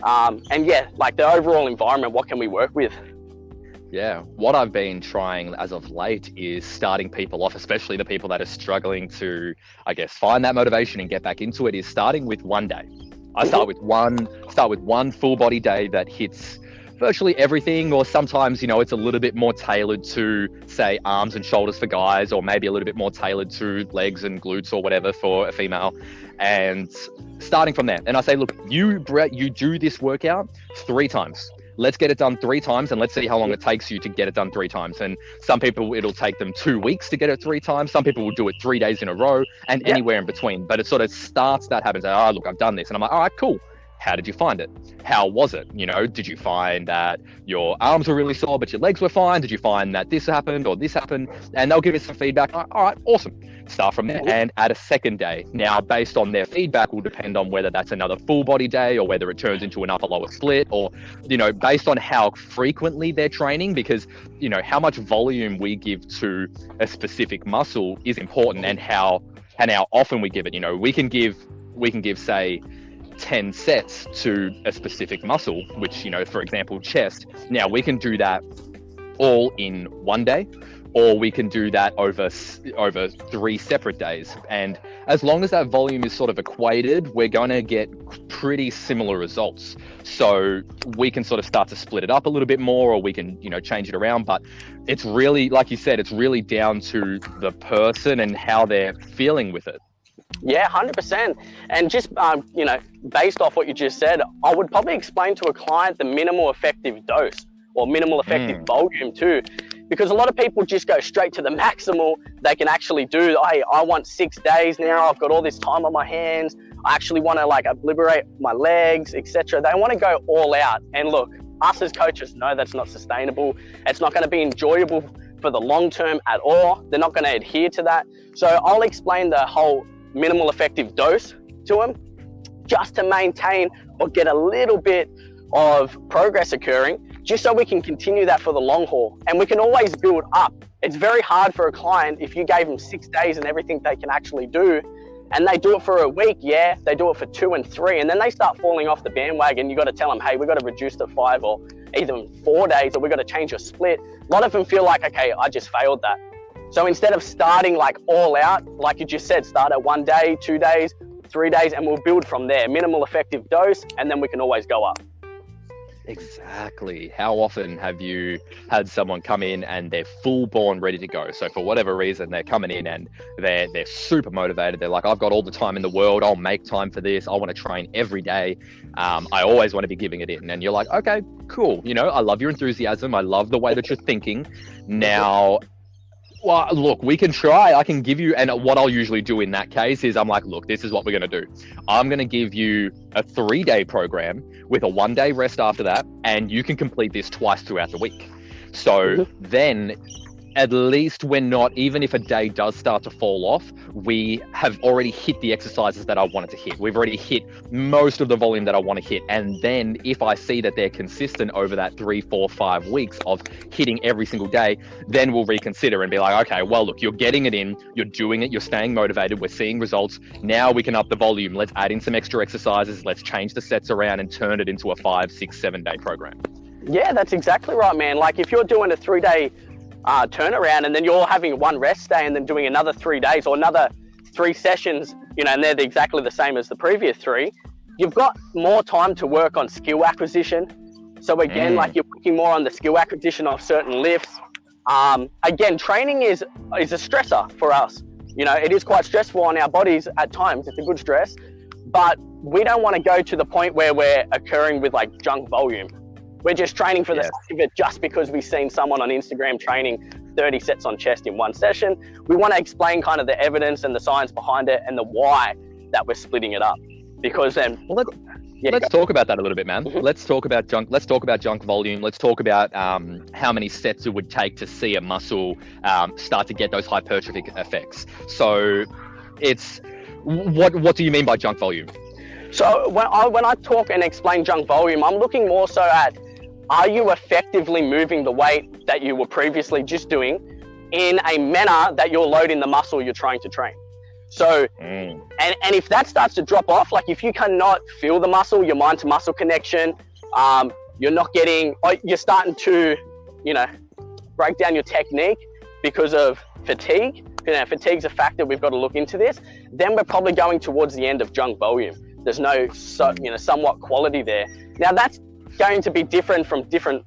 and yeah, like the overall environment, what can we work with? Yeah, what I've been trying as of late is starting people off, especially the people that are struggling to, I guess, find that motivation and get back into it, is starting with one day. I start with one full body day that hits virtually everything, or sometimes, you know, it's a little bit more tailored to, say, arms and shoulders for guys, or maybe a little bit more tailored to legs and glutes or whatever for a female, and starting from there. And I say, look, you do this workout 3 times. Let's get it done 3 times, and let's see how long it takes you to get it done 3 times. And some people, it'll take them 2 weeks to get it 3 times. Some people will do it 3 days in a row, and anywhere in between. But it sort of starts that happens. Oh, look, I've done this. And I'm like, all right, cool. How did you find it? How was it? You know, did you find that your arms were really sore, but your legs were fine? Did you find that this happened or this happened? And they'll give us some feedback. All right, awesome. Start from there and add a second day. Now, based on their feedback will depend on whether that's another full body day or whether it turns into an upper lower split, or, you know, based on how frequently they're training, because, you know, how much volume we give to a specific muscle is important, and how often we give it. You know, we can give, say, 10 sets to a specific muscle, which, you know, for example, chest. Now we can do that all in one day, or we can do that over 3 separate days. And as long as that volume is sort of equated, we're going to get pretty similar results. So we can sort of start to split it up a little bit more, or we can, you know, change it around. But it's really, like you said, it's really down to the person and how they're feeling with it. Yeah, 100%. And just, you know, based off what you just said, I would probably explain to a client the minimal effective dose, or minimal effective volume too, because a lot of people just go straight to the maximal they can actually do. Hey, I want 6 days now. I've got all this time on my hands. I actually want to like obliterate my legs, etc. They want to go all out. And look, us as coaches know that's not sustainable. It's not going to be enjoyable for the long term at all. They're not going to adhere to that. So I'll explain the whole minimal effective dose to them, just to maintain or get a little bit of progress occurring, just so we can continue that for the long haul. And we can always build up. It's very hard for a client if you gave them 6 days and everything they can actually do, and they do it for a week, yeah, they do it for 2 and 3, and then they start falling off the bandwagon. You got to tell them, hey, we got to reduce to 5 or even 4 days, or we got to change your split. A lot of them feel like, okay, I just failed that. So instead of starting like all out, like you just said, start at 1 day, 2 days, 3 days, and we'll build from there. Minimal effective dose, and then we can always go up. Exactly. How often have you had someone come in and they're full born ready to go? So for whatever reason, they're coming in and they're super motivated. They're like, I've got all the time in the world. I'll make time for this. I want to train every day. I always want to be giving it in. And you're like, okay, cool. You know, I love your enthusiasm. I love the way that you're thinking. Now, Well, look, we can try. I can give you, and what I'll usually do in that case is I'm like, look, this is what we're going to do. I'm going to give you a 3-day program with a 1-day rest after that, and you can complete this twice throughout the week. So then at least we're not, even if a day does start to fall off, we have already hit the exercises that I wanted to hit. We've already hit most of the volume that I want to hit. And then if I see that they're consistent over that 3, 4, 5 weeks of hitting every single day, then we'll reconsider and be like, okay, well, look, you're getting it in, you're doing it, you're staying motivated, we're seeing results. Now we can up the volume. Let's add in some extra exercises. Let's change the sets around and turn it into a 5, 6, 7-day program. Yeah, that's exactly right, man. Like if you're doing a 3-day turnaround and then you're having one rest day and then doing another 3 days or another 3 sessions, you know, and they're exactly the same as the previous 3, you've got more time to work on skill acquisition. So again, like you're working more on the skill acquisition of certain lifts. Again, training is a stressor for us. You know, it is quite stressful on our bodies at times. It's a good stress, but we don't want to go to the point where we're occurring with like junk volume. We're just training for the sake of it just because we've seen someone on Instagram training 30 sets on chest in one session. We want to explain kind of the evidence and the science behind it and the why that we're splitting it up. Because then, let's talk about that a little bit, man. Let's talk about junk. Let's talk about junk volume. Let's talk about how many sets it would take to see a muscle start to get those hypertrophic effects. So, it's what do you mean by junk volume? So when I talk and explain junk volume, I'm looking more so at, are you effectively moving the weight that you were previously just doing in a manner that you're loading the muscle you're trying to train? So, and if that starts to drop off, like if you cannot feel the muscle, your mind to muscle connection, you're not getting, you're starting to, you know, break down your technique because of fatigue. You know, fatigue's a factor, we've got to look into this. Then we're probably going towards the end of junk volume. There's no, somewhat quality there. Now that's going to be different from different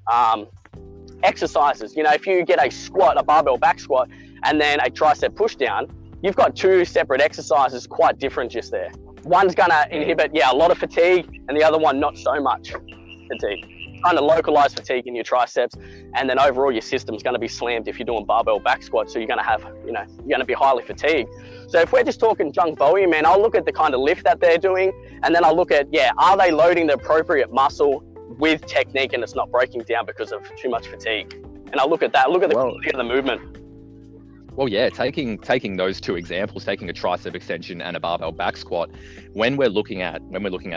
exercises. You know, if you get a squat, a barbell back squat, and then a tricep push down, you've got 2 separate exercises, quite different just there. One's gonna inhibit, a lot of fatigue, and the other one not so much fatigue. Kind of localized fatigue in your triceps, and then overall your system's gonna be slammed if you're doing barbell back squats, so you're gonna have, you're gonna be highly fatigued. So if we're just talking junk volume, man, I'll look at the kind of lift that they're doing, and then I'll look at, are they loading the appropriate muscle with technique and it's not breaking down because of too much fatigue? And I'll look at that, look at the quality of the movement. Well, yeah, taking those 2 examples, taking a tricep extension and a barbell back squat, when we're looking at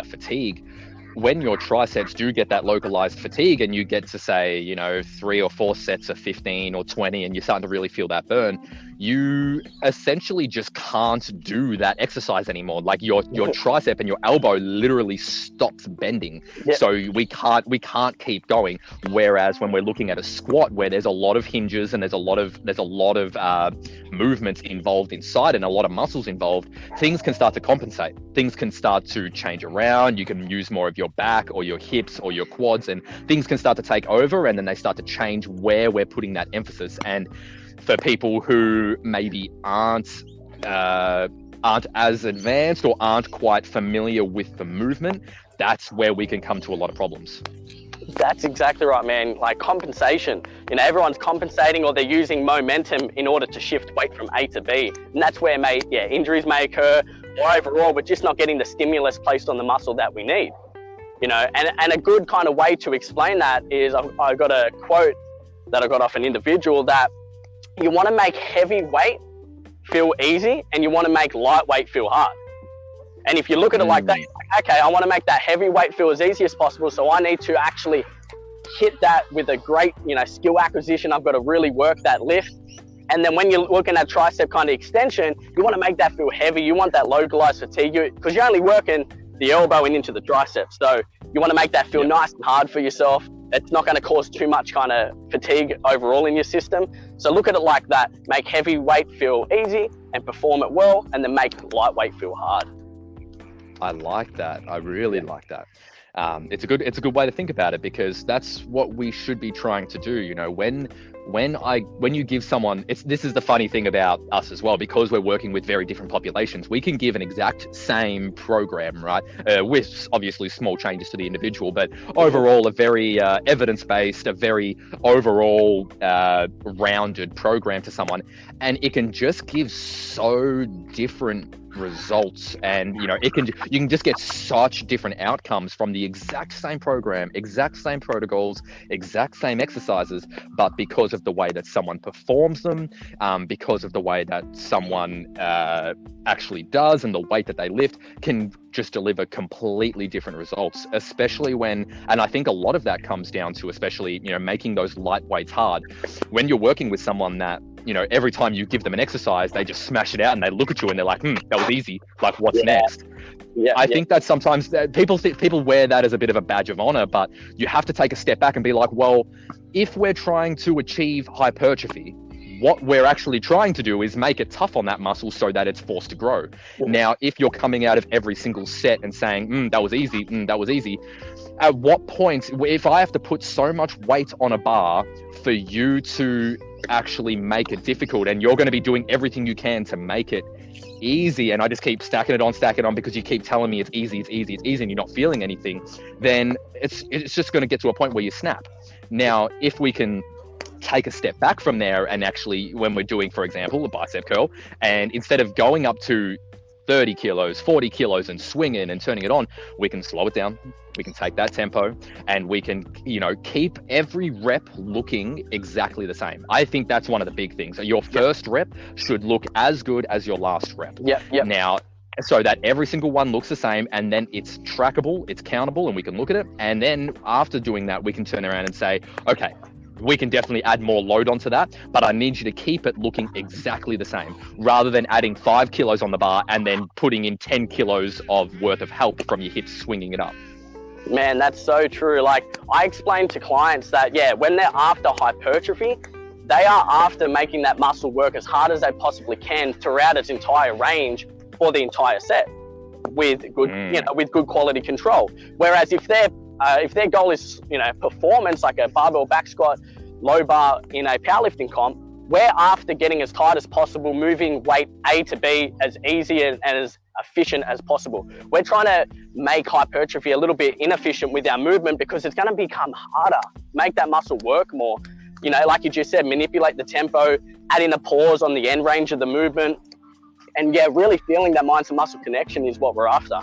fatigue, when your triceps do get that localized fatigue and you get to say, 3 or 4 sets of 15 or 20 and you're starting to really feel that burn, you essentially just can't do that exercise anymore. Like your tricep and your elbow literally stops bending. So we can't keep going. Whereas when we're looking at a squat where there's a lot of hinges and there's a lot of movements involved inside and a lot of muscles involved, things can start to compensate. Things can start to change around. You can use more of your back or your hips or your quads, and things can start to take over, and then they start to change where we're putting that emphasis. And for people who maybe aren't as advanced or aren't quite familiar with the movement, that's where we can come to a lot of problems. That's exactly right, man. Like compensation, everyone's compensating or they're using momentum in order to shift weight from A to B. And that's where injuries may occur, or overall, we're just not getting the stimulus placed on the muscle that we need. And a good kind of way to explain that is I got a quote that I got off an individual that you want to make heavy weight feel easy and you want to make lightweight feel hard. And if you look at it like that, you're like, okay, I want to make that heavy weight feel as easy as possible. So I need to actually hit that with a great, skill acquisition. I've got to really work that lift. And then when you're looking at tricep kind of extension, you want to make that feel heavy. You want that localized fatigue because you're only working the elbow and into the tricep. So you want to make that feel nice and hard for yourself. It's not going to cause too much kind of fatigue overall in your system. So look at it like that. Make heavy weight feel easy and perform it well, and then make lightweight feel hard. I like that. I really like that. It's a good way to think about it, because that's what we should be trying to do. When when you give someone, this is the funny thing about us as well, because we're working with very different populations, we can give an exact same program, right? With obviously small changes to the individual, but overall a very evidence-based, a very overall rounded program to someone, and it can just give so different results, and you can just get such different outcomes from the exact same program, exact same protocols, exact same exercises, but because of the way that someone performs them, because of the way that someone actually does and the weight that they lift, can just deliver completely different results, especially when, and I think a lot of that comes down to, especially, making those light weights hard. When you're working with someone that, every time you give them an exercise, they just smash it out and they look at you and they're like, that was easy. Like, what's next? I think that sometimes people wear that as a bit of a badge of honor, but you have to take a step back and be like, well, if we're trying to achieve hypertrophy, what we're actually trying to do is make it tough on that muscle so that it's forced to grow. Now, if you're coming out of every single set and saying, that was easy, that was easy, at what point, if I have to put so much weight on a bar for you to actually make it difficult, and you're going to be doing everything you can to make it easy, and I just keep stacking it on because you keep telling me it's easy, and you're not feeling anything, then it's just going to get to a point where you snap. Now, if we can take a step back from there, and actually, when we're doing, for example, a bicep curl, and instead of going up to 30 kilos, 40 kilos and swinging and turning it on, we can slow it down. We can take that tempo, and we can, keep every rep looking exactly the same. I think that's one of the big things. Your first rep should look as good as your last rep. Now, so that every single one looks the same, and then it's trackable, it's countable, and we can look at it. And then after doing that, we can turn around and say, okay, we can definitely add more load onto that, but I need you to keep it looking exactly the same, rather than adding 5 kilos on the bar and then putting in 10 kilos of worth of help from your hips swinging it up. Man, that's so true. Like, I explain to clients that, when they're after hypertrophy, they are after making that muscle work as hard as they possibly can throughout its entire range for the entire set with good, with good quality control. Whereas if their goal is, performance, like a barbell back squat, low bar in a powerlifting comp, we're after getting as tight as possible, moving weight A to B as easy and as efficient as possible. We're trying to make hypertrophy a little bit inefficient with our movement, because it's going to become harder, make that muscle work more. Like you just said, manipulate the tempo, add in a pause on the end range of the movement. And really feeling that mind to muscle connection is what we're after.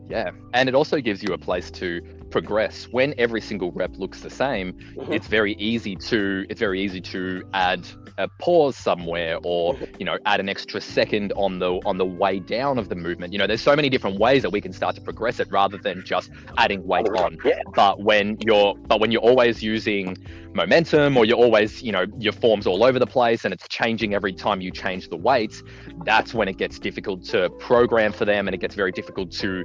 Yeah, and it also gives you a place to progress. When every single rep looks the same, it's very easy to add a pause somewhere, or add an extra second on the way down of the movement. There's so many different ways that we can start to progress it, rather than just adding weight on. But when you're always using momentum, or you're always, your form's all over the place and it's changing every time you change the weights, that's when it gets difficult to program for them, and it gets very difficult to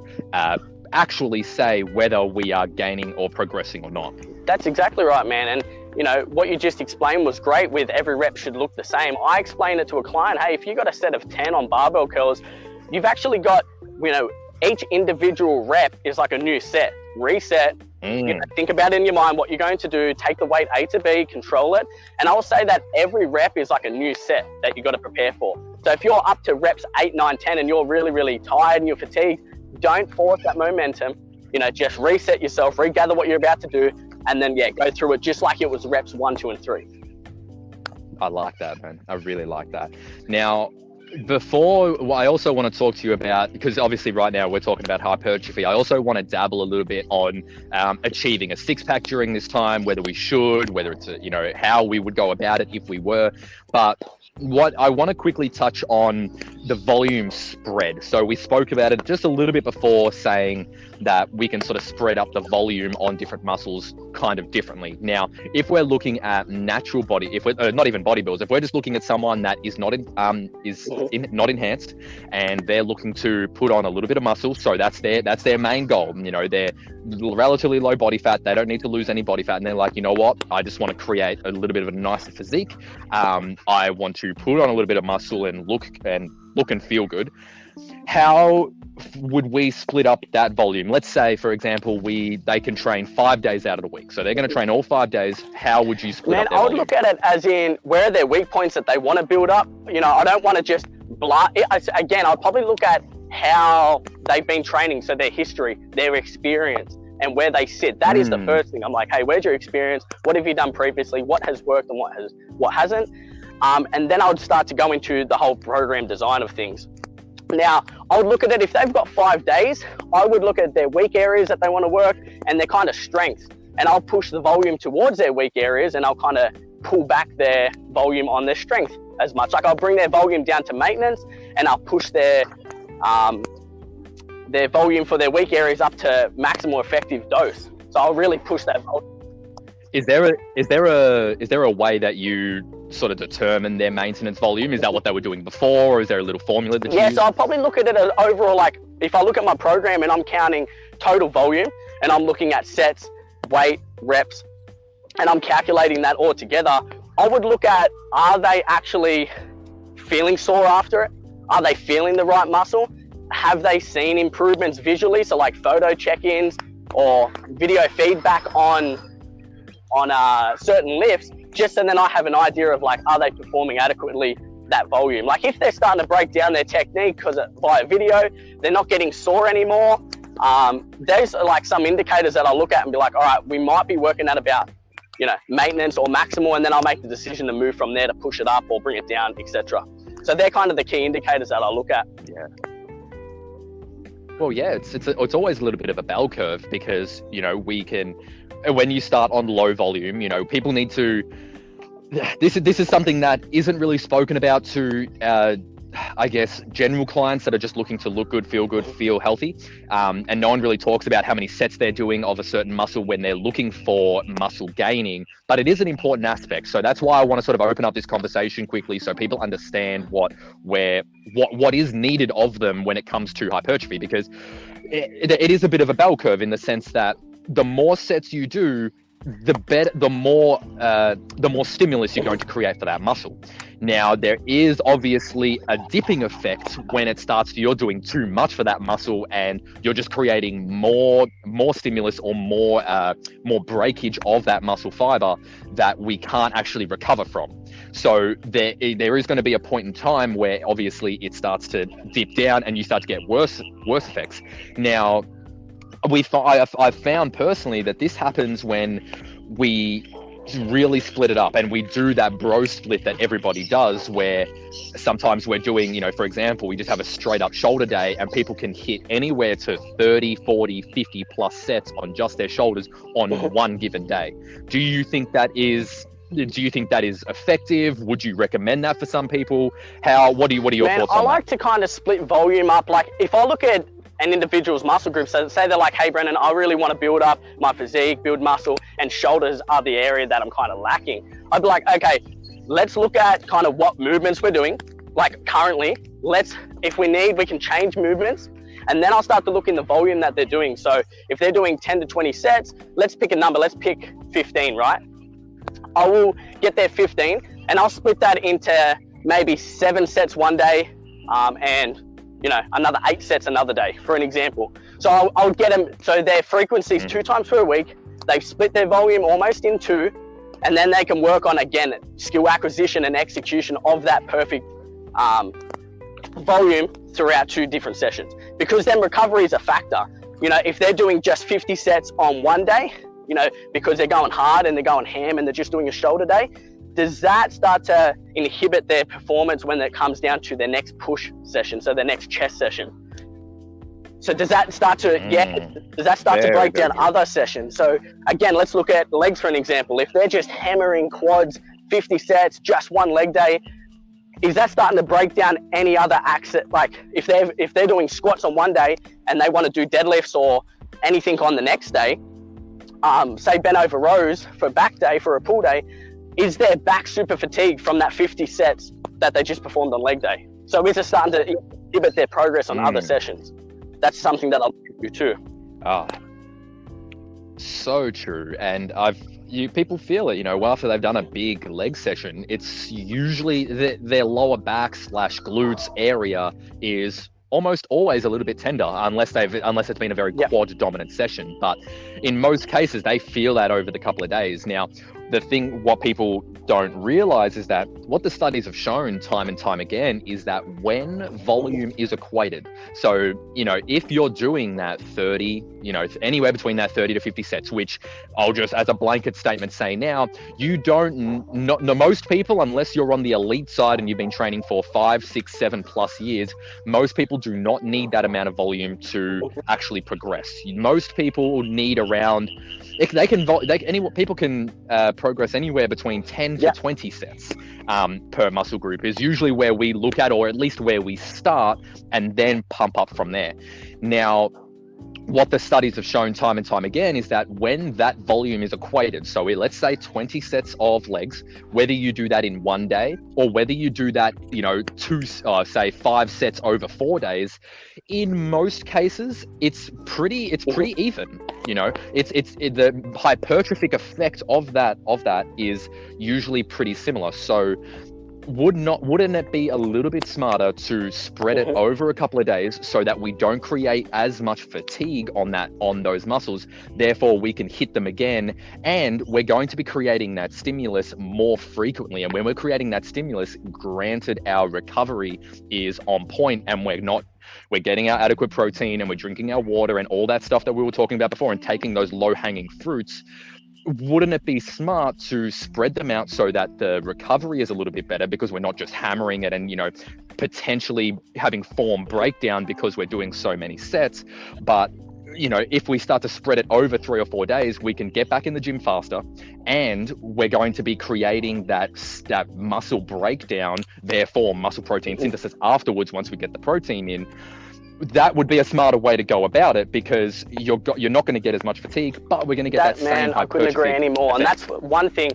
actually say whether we are gaining or progressing or not. That's exactly right, man. And what you just explained was great, with every rep should look the same. I explain it to a client, hey, if you got a set of 10 on barbell curls, you've actually got, each individual rep is like a new set. Reset, think about it in your mind, what you're going to do, take the weight A to B, control it. And I will say that every rep is like a new set that you got to prepare for. So if you're up to reps 8, 9, 10 and you're really, really tired and you're fatigued, don't force that momentum. Just reset yourself, regather what you're about to do, and then go through it just like it was reps 1, 2, and 3. I like that, man. I really like that. Now, I also want to talk to you about, because obviously right now we're talking about hypertrophy, I also want to dabble a little bit on achieving a six-pack during this time, whether we should, whether it's how we would go about it if we were. But what I want to quickly touch on the volume spread. So we spoke about it just a little bit before, saying that we can sort of spread up the volume on different muscles kind of differently. Now, if we're looking at natural body, if we're not even bodybuilders, if we're just looking at someone that is not not enhanced, and they're looking to put on a little bit of muscle, so that's their main goal. They're relatively low body fat, they don't need to lose any body fat, and they're like, what, I just want to create a little bit of a nicer physique. I want to put on a little bit of muscle and look and feel good. How would we split up that volume? Let's say, for example, they can train 5 days out of the week. So they're going to train all 5 days. How would you split up their volume? I would look at it as in, where are their weak points that they want to build up? I don't want to just again, I'd probably look at how they've been training. So their history, their experience, and where they sit. That is the first thing. I'm like, hey, where's your experience? What have you done previously? What has worked and what hasn't? And then I would start to go into the whole program design of things. Now, I would look at it, if they've got 5 days, I would look at their weak areas that they want to work and their kind of strengths. And I'll push the volume towards their weak areas, and I'll kind of pull back their volume on their strength as much. Like, I'll bring their volume down to maintenance, and I'll push their volume for their weak areas up to maximal effective dose. So I'll really push that volume. Is there a way that you sort of determine their maintenance volume? Is that what they were doing before, or is there a little formula that you use? So I'll probably look at it as overall, like if I look at my program and I'm counting total volume and I'm looking at sets, weight, reps, and I'm calculating that all together, I would look at, are they actually feeling sore after it? Are they feeling the right muscle? Have they seen improvements visually? So like photo check-ins or video feedback on certain lifts, just so then I have an idea of like, are they performing adequately that volume? Like if they're starting to break down their technique because via video, they're not getting sore anymore. There's like some indicators that I'll look at and be like, all right, we might be working at about, maintenance or maximal, and then I'll make the decision to move from there to push it up or bring it down, etc. So they're kind of the key indicators that I'll look at. Yeah. Well, yeah, it's always a little bit of a bell curve because, we can, when you start on low volume, people need to, this is something that isn't really spoken about to, I guess, general clients that are just looking to look good, feel healthy. And no one really talks about how many sets they're doing of a certain muscle when they're looking for muscle gaining, but it is an important aspect. So that's why I want to sort of open up this conversation quickly so people understand what is needed of them when it comes to hypertrophy, because it is a bit of a bell curve in the sense that the more sets you do, the better, the more stimulus you're going to create for that muscle. Now, there is obviously a dipping effect when you're doing too much for that muscle and you're just creating more stimulus or more breakage of that muscle fiber that we can't actually recover from. So there is going to be a point in time where obviously it starts to dip down and you start to get worse effects. Now, I've found personally that this happens when we really split it up and we do that bro split that everybody does, where sometimes we're doing, for example, we just have a straight up shoulder day and people can hit anywhere to 30, 40, 50 plus sets on just their shoulders on one given day. Do you think that is effective? Would you recommend that for some people? What are your thoughts on that? I like to kind of split volume up. Like if I look at an individual's muscle group, so say they're like, hey Brendon, I really want to build up my physique, build muscle, and shoulders are the area that I'm kind of lacking. I'd be like, okay, let's look at kind of what movements we're doing. Like currently, if we need, we can change movements, and then I'll start to look in the volume that they're doing. So if they're doing 10 to 20 sets, let's pick a number, let's pick 15, right? I will get their 15 and I'll split that into maybe 7 sets one day, and another 8 sets another day, for an example. So I'll get them, so their frequencies 2 times per week, they've split their volume almost in 2, and then they can work on, again, skill acquisition and execution of that perfect volume throughout 2 different sessions. Because then recovery is a factor. If they're doing just 50 sets on one day, because they're going hard and they're going ham and they're just doing a shoulder day, does that start to inhibit their performance when it comes down to their next push session, so their next chest session? So does that start to to break down other sessions? So again, let's look at legs for an example. If they're just hammering quads, 50 sets, just one leg day, is that starting to break down any other axis? Like if they're doing squats on one day and they want to do deadlifts or anything on the next day, say bent over rows for back day, for a pull day, is their back super fatigued from that 50 sets that they just performed on leg day? So is it starting to inhibit their progress on other sessions? That's something that I'll do too. So true. And people feel it, after they've done a big leg session, it's usually their lower back / glutes area is almost always a little bit tender unless it's been a very quad dominant session. But in most cases, they feel that over the couple of days. Now, what people don't realize is that what the studies have shown time and time again is that when volume is equated, so, if you're doing that 30, anywhere between that 30 to 50 sets, which I'll just, as a blanket statement, say now, most people, unless you're on the elite side and you've been training for 5, 6, 7+ years, most people do not need that amount of volume to actually progress. Most people need around, people can progress anywhere between 10 to 20 sets per muscle group is usually where we look at, or at least where we start, and then pump up from there. Now, what the studies have shown time and time again is that when that volume is equated, so let's say 20 sets of legs, whether you do that in 1 day or whether you do that, say 5 sets over 4 days, in most cases, it's pretty even. The hypertrophic effect of that is usually pretty similar. So wouldn't it be a little bit smarter to spread it over a couple of days so that we don't create as much fatigue on those muscles, therefore we can hit them again, and we're going to be creating that stimulus more frequently. And when we're creating that stimulus, granted our recovery is on point and we're getting our adequate protein and we're drinking our water and all that stuff that we were talking about before and taking those low-hanging fruits, wouldn't it be smart to spread them out so that the recovery is a little bit better, because we're not just hammering it and, potentially having form breakdown because we're doing so many sets. But, if we start to spread it over 3 or 4 days, we can get back in the gym faster, and we're going to be creating that muscle breakdown, therefore muscle protein synthesis afterwards once we get the protein in. That would be a smarter way to go about it, because you're not going to get as much fatigue, but we're going to get that same hypertrophy. I couldn't agree anymore. And that's one thing,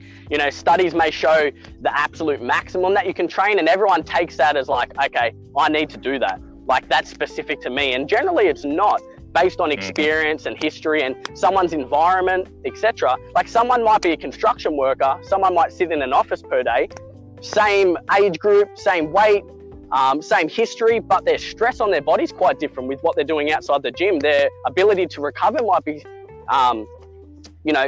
studies may show the absolute maximum that you can train, and everyone takes that as like, okay, I need to do that. Like, that's specific to me. And generally it's not, based on experience and history and someone's environment, etc. Like, someone might be a construction worker, someone might sit in an office per day, same age group, same weight, same history, but their stress on their body is quite different with what they're doing outside the gym. Their ability to recover might be,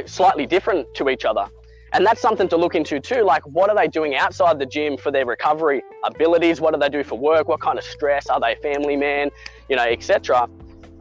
slightly different to each other. And that's something to look into too. Like, what are they doing outside the gym for their recovery abilities? What do they do for work? What kind of stress? Are they a family man? etc.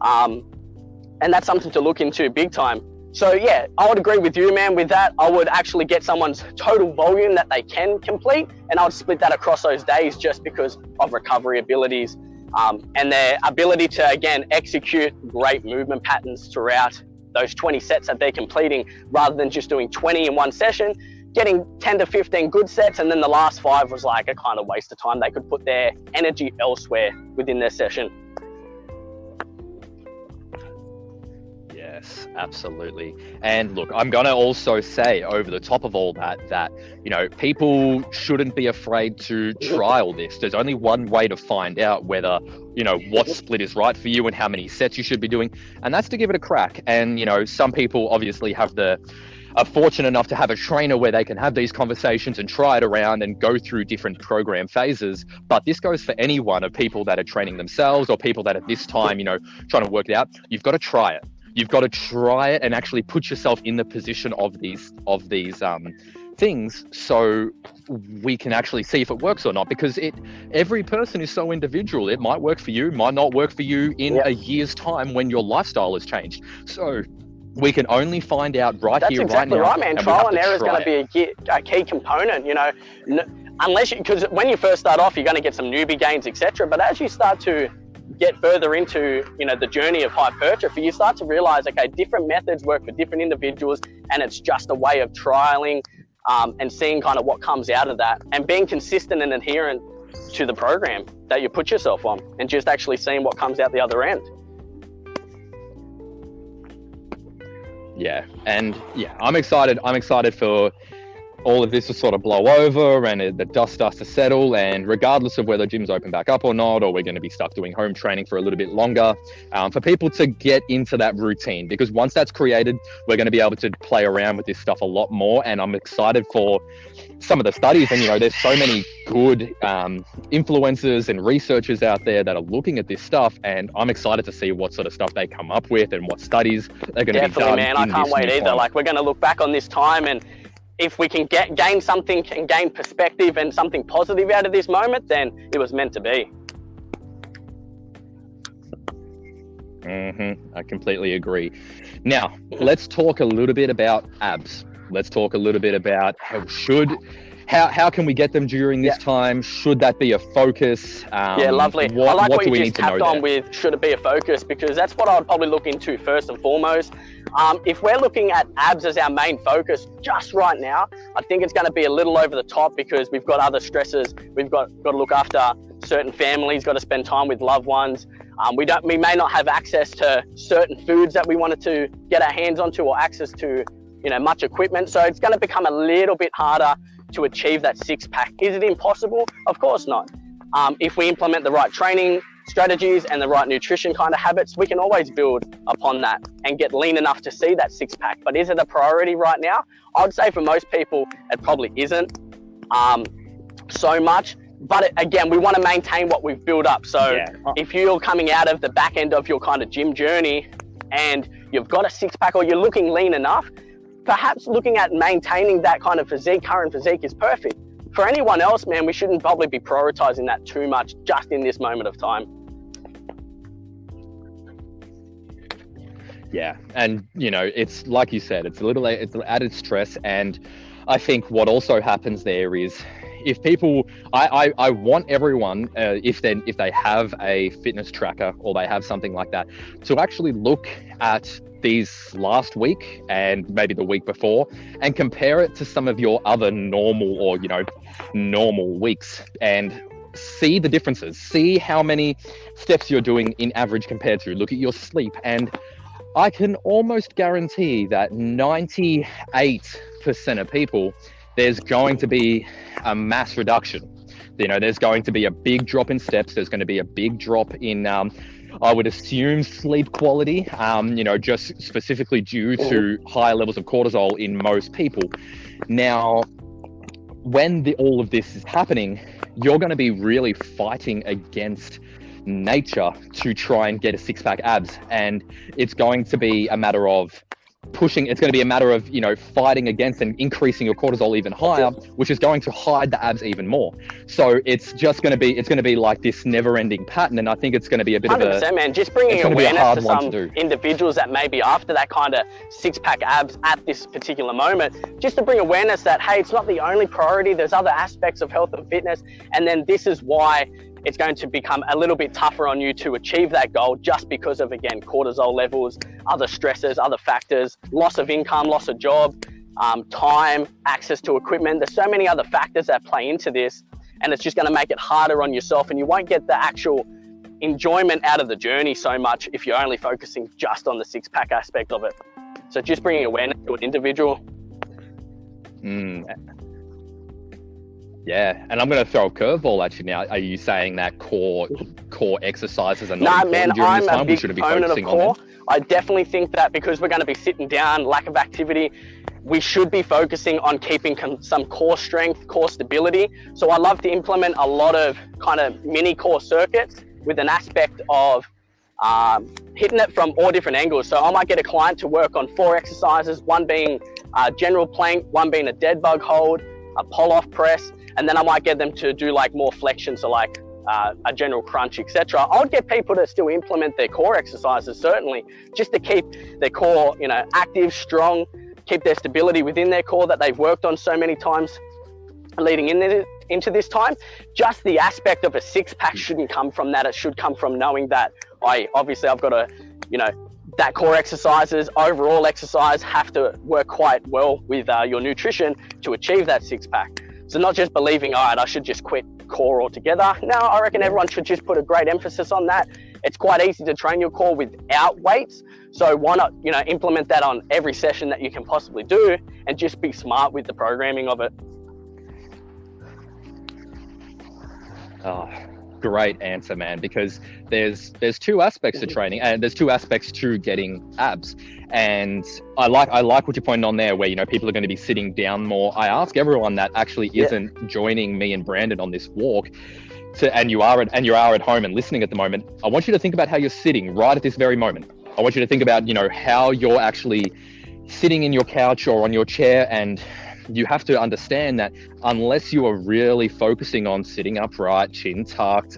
And that's something to look into big time. So yeah, I would agree with you, man. With that, I would actually get someone's total volume that they can complete, and I would split that across those days just because of recovery abilities and their ability to, again, execute great movement patterns throughout those 20 sets that they're completing, rather than just doing 20 in one session, getting 10 to 15 good sets, and then the last 5 was like a kind of waste of time. They could put their energy elsewhere within their session. Yes, absolutely. And look, I'm going to also say over the top of all that, people shouldn't be afraid to trial this. There's only one way to find out whether, what split is right for you and how many sets you should be doing. And that's to give it a crack. And, some people obviously are fortunate enough to have a trainer where they can have these conversations and try it around and go through different program phases. But this goes for anyone of people that are training themselves or people that at this time, trying to work it out. You've got to try it. You've got to try it and actually put yourself in the position of these things, so we can actually see if it works or not. Because every person is so individual. It might work for you, might not work for you in a year's time when your lifestyle has changed. So we can only find out right here, right now. That's exactly right, man. Trial and error is going to be a key component. Unless because when you first start off, you're going to get some newbie gains, etc. But as you start to get further into the journey of hypertrophy, you start to realize, okay, different methods work for different individuals, and it's just a way of trialing and seeing kind of what comes out of that, and being consistent and adherent to the program that you put yourself on, and just actually seeing what comes out the other end. Yeah, and yeah, I'm excited for all of this will sort of blow over and the dust starts to settle, and regardless of whether gyms open back up or not, or we're going to be stuck doing home training for a little bit longer, for people to get into that routine, because once that's created, we're going to be able to play around with this stuff a lot more. And I'm excited for some of the studies, and there's so many good influencers and researchers out there that are looking at this stuff, and I'm excited to see what sort of stuff they come up with and what studies are going to be done. Definitely, man. I can't wait either. Like, we're going to look back on this time, and if we can gain something and gain perspective and something positive out of this moment, then it was meant to be. I completely agree. Now, let's talk a little bit about abs. Let's talk a little bit about how can we get them during this time? Should that be a focus? Lovely. I like what you just tapped on with, should it be a focus? Because that's what I would probably look into first and foremost. If we're looking at abs as our main focus just right now, I think it's going to be a little over the top, because we've got other stresses. We've got to look after certain families, got to spend time with loved ones. We may not have access to certain foods that we wanted to get our hands onto, or access to, much equipment. So it's going to become a little bit harder to achieve that six-pack. Is it impossible? Of course not. If we implement the right training strategies and the right nutrition kind of habits, we can always build upon that and get lean enough to see that six-pack. But is it a priority right now? I'd say for most people, it probably isn't so much. But again, we want to maintain what we've built up. So if you're coming out of the back end of your kind of gym journey and you've got a six-pack, or you're looking lean enough, perhaps looking at maintaining that kind of current physique is perfect. For anyone else, man, we shouldn't probably be prioritizing that too much just in this moment of time. Yeah, and it's like you said, it's added stress, and I think what also happens there is, if people, I want everyone, if they have a fitness tracker or they have something like that, to actually look at these last week and maybe the week before and compare it to some of your other normal or normal weeks, and see the differences, see how many steps you're doing in average compared to, look at your sleep. And I can almost guarantee that 98% of people, there's going to be a mass reduction. There's going to be a big drop in steps. There's going to be a big drop in, I would assume, sleep quality, just specifically due to higher levels of cortisol in most people. Now, when all of this is happening, you're going to be really fighting against nature to try and get a six-pack abs. And it's going to be a matter of fighting against and increasing your cortisol even higher, which is going to hide the abs even more. So it's going to be like this never-ending pattern, and I think it's going to be a bit 100%, of a man. Just bringing awareness to some individuals that may be after that kind of six-pack abs at this particular moment, just to bring awareness that, hey, it's not the only priority. There's other aspects of health and fitness, and then this is why it's going to become a little bit tougher on you to achieve that goal, just because of, again, cortisol levels, other stresses, other factors, loss of income, loss of job, time, access to equipment. There's so many other factors that play into this, and it's just going to make it harder on yourself, and you won't get the actual enjoyment out of the journey so much if you're only focusing just on the six-pack aspect of it. So just bringing awareness to an individual. Yeah, and I'm going to throw a curveball at you now. Are you saying that core exercises are not important during this time? We shouldn't be focusing on them? I definitely think that because we're going to be sitting down, lack of activity, we should be focusing on keeping some core strength, core stability. So I love to implement a lot of kind of mini core circuits with an aspect of hitting it from all different angles. So I might get a client to work on 4 exercises, one being a general plank, one being a dead bug hold, a pull-off press, and then I might get them to do like more flexion, so like a general crunch, etc. I'll get people to still implement their core exercises, certainly, just to keep their core, active, strong, keep their stability within their core that they've worked on so many times leading into this time. Just the aspect of a six-pack shouldn't come from that. It should come from knowing that I've got to, that core exercises, overall exercise have to work quite well with your nutrition to achieve that six-pack. So not just believing, all right, I should just quit core altogether. No, I reckon everyone should just put a great emphasis on that it's quite easy to train your core without weights. So why not, implement that on every session that you can possibly do, and just be smart with the programming of it. Oh, great answer, man, because there's two aspects to training, and there's two aspects to getting abs. And I like what you're pointing on there, where people are going to be sitting down more. I ask everyone that actually isn't joining me and Brandon on this walk, and you are at home and listening at the moment, I want you to think about how you're sitting right at this very moment. I want you to think about how you're actually sitting in your couch or on your chair, and you have to understand that unless you are really focusing on sitting upright, chin tucked,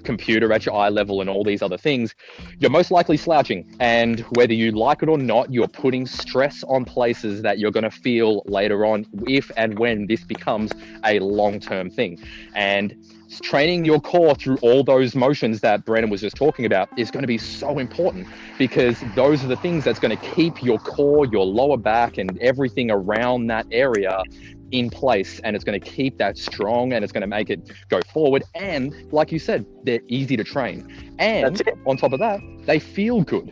computer at your eye level and all these other things, you're most likely slouching. And whether you like it or not, you're putting stress on places that you're going to feel later on if and when this becomes a long-term thing. And training your core through all those motions that Brandon was just talking about is going to be so important, because those are the things that's going to keep your core, your lower back, and everything around that area in place, and it's going to keep that strong, and it's going to make it go forward. And like you said, they're easy to train, and on top of that, they feel good.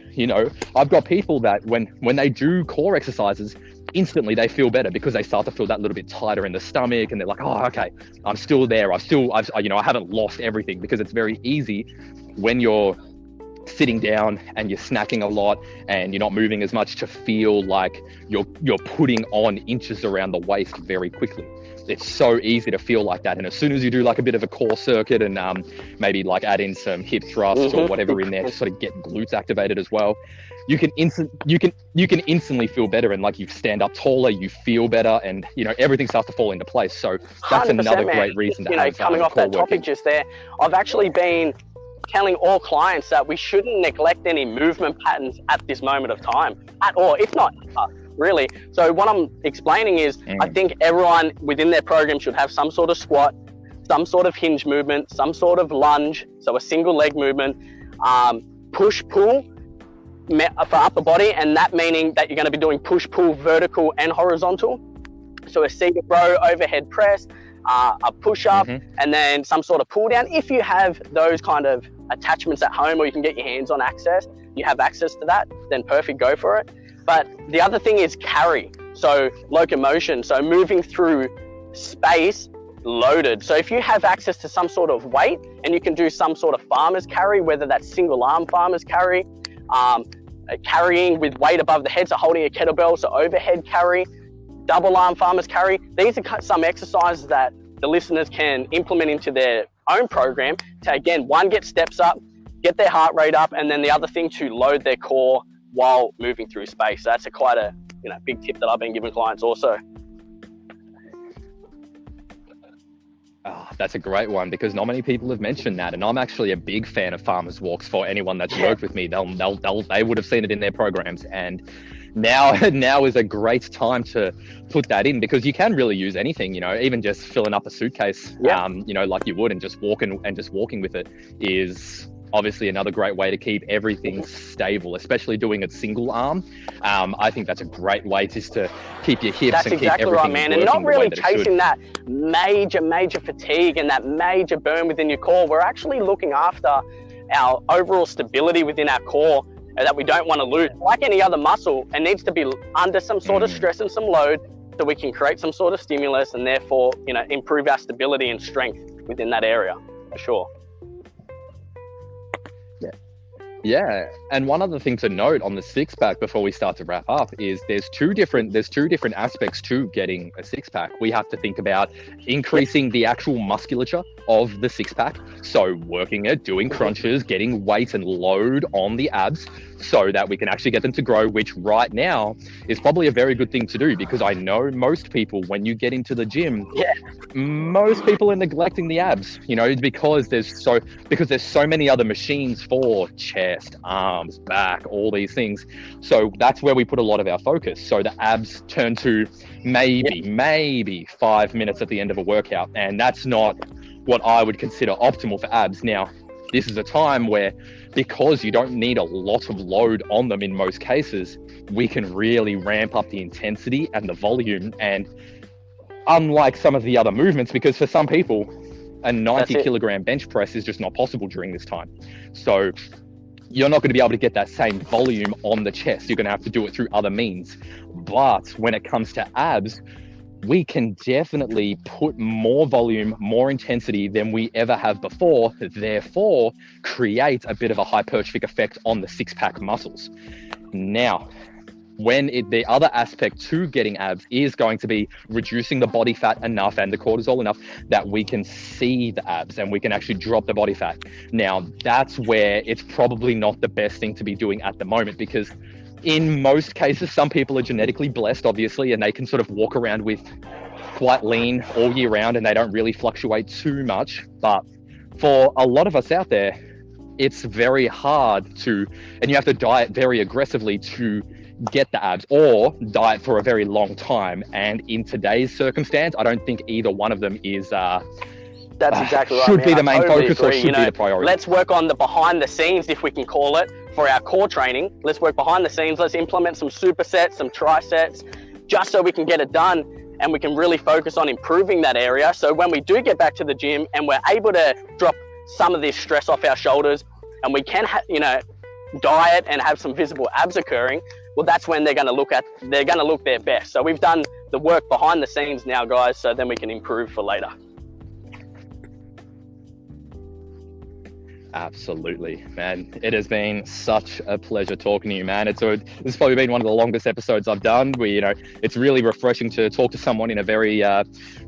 I've got people that when they do core exercises, instantly they feel better, because they start to feel that little bit tighter in the stomach, and they're like, oh, okay, I'm still there. I haven't lost everything, because it's very easy when you're sitting down and you're snacking a lot and you're not moving as much to feel like you're putting on inches around the waist very quickly. It's so easy to feel like that. And as soon as you do like a bit of a core circuit and maybe like add in some hip thrusts or whatever in there to sort of get glutes activated as well, you can instantly feel better, and like you stand up taller, you feel better, and everything starts to fall into place. So that's another great reason to have coming off that topic just there. I've actually been telling all clients that we shouldn't neglect any movement patterns at this moment of time at all, if not really. So what I'm explaining is, I think everyone within their program should have some sort of squat, some sort of hinge movement, some sort of lunge, so a single leg movement, push pull for upper body, and that meaning that you're going to be doing push pull vertical and horizontal. So a seated row, overhead press, a push up, and then some sort of pull down. If you have those kind of attachments at home, or you can get your hands on access, you have access to that, then perfect, go for it. But the other thing is carry, so locomotion, so moving through space loaded. So if you have access to some sort of weight, and you can do some sort of farmer's carry, whether that's single arm farmer's carry, carrying with weight above the head, so holding a kettlebell, so overhead carry, double arm farmer's carry. These are some exercises that the listeners can implement into their own program to, again, one, get steps up, get their heart rate up, and then the other thing, to load their core while moving through space. So that's quite a big tip that I've been giving clients also. Oh, that's a great one, because not many people have mentioned that, and I'm actually a big fan of farmers walks. For anyone that's worked with me, they would have seen it in their programs, and now is a great time to put that in, because you can really use anything, even just filling up a suitcase, like you would, and just walking with it is obviously another great way to keep everything stable, especially doing it single arm. I think that's a great way just to keep your hips and keep everything right, man. And not really chasing that major fatigue and that major burn within your core. We're actually looking after our overall stability within our core that we don't want to lose. Like any other muscle, it needs to be under some sort of stress and some load, so we can create some sort of stimulus, and therefore, improve our stability and strength within that area, for sure. Yeah, and one other thing to note on the six pack before we start to wrap up is there's two different aspects to getting a six pack. We have to think about increasing the actual musculature of the six pack, so working at doing crunches, getting weight and load on the abs, so that we can actually get them to grow, which right now is probably a very good thing to do, because I know most people, when you get into the gym, most people are neglecting the abs, because there's so many other machines for chest, arms, back, all these things. So that's where we put a lot of our focus. So the abs turn to maybe 5 minutes at the end of a workout, and that's not what I would consider optimal for abs. Now, this is a time where, because you don't need a lot of load on them in most cases, we can really ramp up the intensity and the volume. And unlike some of the other movements, because for some people, A 90 kilogram bench press is just not possible during this time. So you're not going to be able to get that same volume on the chest. You're going to have to do it through other means. But when it comes to abs, we can definitely put more volume, more intensity than we ever have before, therefore create a bit of a hypertrophic effect on the six-pack muscles. Now, the other aspect to getting abs is going to be reducing the body fat enough and the cortisol enough that we can see the abs and we can actually drop the body fat. Now, that's where it's probably not the best thing to be doing at the moment, because in most cases, some people are genetically blessed, obviously, and they can sort of walk around with quite lean all year round and they don't really fluctuate too much. But for a lot of us out there, it's very hard to, and you have to diet very aggressively to get the abs, or diet for a very long time. And in today's circumstance, I don't think either one of them is that's exactly right. Should be the main focus, or should be the priority. Let's work on the behind the scenes, if we can call it, for our core training. Let's work behind the scenes. Let's implement some supersets, some trisets, just so we can get it done and we can really focus on improving that area. So when we do get back to the gym and we're able to drop some of this stress off our shoulders and we can, diet and have some visible abs occurring, well, that's when they're going to look their best. So we've done the work behind the scenes now, guys, so then we can improve for later. Absolutely, man. It has been such a pleasure talking to you, man. This has probably been one of the longest episodes I've done. It's really refreshing to talk to someone in a very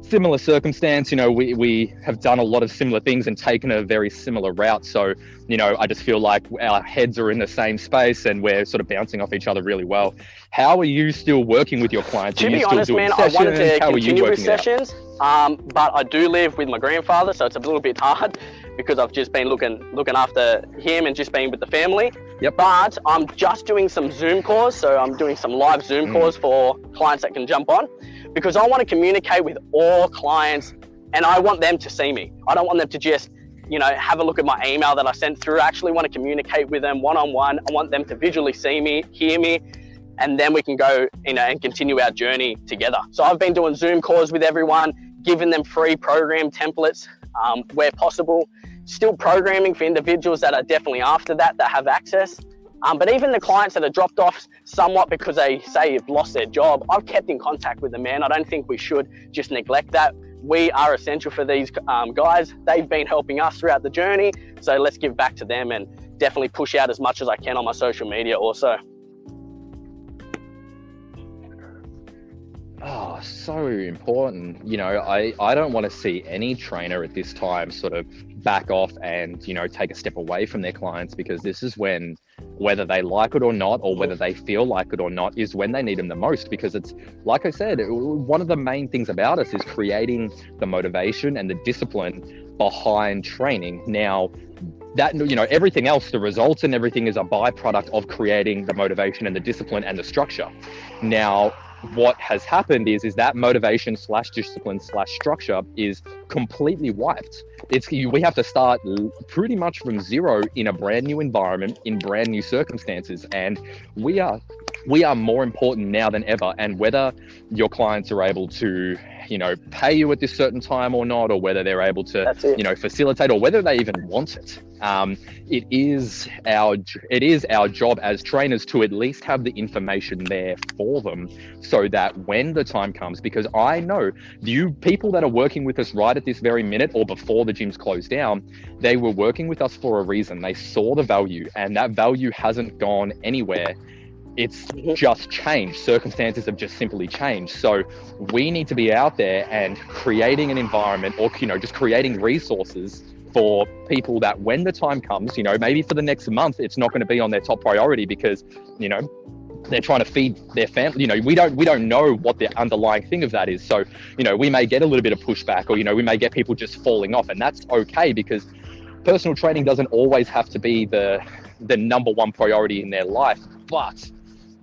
similar circumstance. We have done a lot of similar things and taken a very similar route. So, I just feel like our heads are in the same space and we're sort of bouncing off each other really well. How are you still working with your clients? To be honest, man, I wanted to continue with sessions, but I do live with my grandfather, so it's a little bit hard because I've just been looking after him and just being with the family. Yep. But I'm just doing some Zoom calls, so I'm doing some live Zoom calls for clients that can jump on, because I want to communicate with all clients and I want them to see me. I don't want them to just, have a look at my email that I sent through. I actually want to communicate with them one-on-one. I want them to visually see me, hear me, and then we can go, and continue our journey together. So I've been doing Zoom calls with everyone, giving them free program templates where possible, still programming for individuals that are definitely after that have access. But even the clients that are dropped off somewhat because they say have lost their job, I've kept in contact with them, man. I don't think we should just neglect that. We are essential for these guys. They've been helping us throughout the journey. So let's give back to them and definitely push out as much as I can on my social media also. Oh, so important. I don't want to see any trainer at this time sort of back off and, take a step away from their clients, because this is when, whether they like it or not, or whether they feel like it or not, is when they need them the most. Because it's, like I said, one of the main things about us is creating the motivation and the discipline behind training. Now, that, everything else, the results and everything, is a byproduct of creating the motivation and the discipline and the structure. Now, what has happened is that motivation / discipline / structure is completely wiped. We have to start pretty much from zero in a brand new environment, in brand new circumstances, and we are more important now than ever. And whether your clients are able to pay you at this certain time or not, or whether they're able to facilitate, or whether they even want it, it is our job as trainers to at least have the information there for them, so that when the time comes, because I know you people that are working with us right at this very minute or before the gyms closed down, they were working with us for a reason. They saw the value, and that value hasn't gone anywhere. It's just changed. Circumstances have just simply changed. So we need to be out there and creating an environment, or just creating resources for people that when the time comes, maybe for the next month, it's not going to be on their top priority because, they're trying to feed their family. We don't know what the underlying thing of that is. So, we may get a little bit of pushback, or, we may get people just falling off, and that's okay, because personal training doesn't always have to be the number one priority in their life. But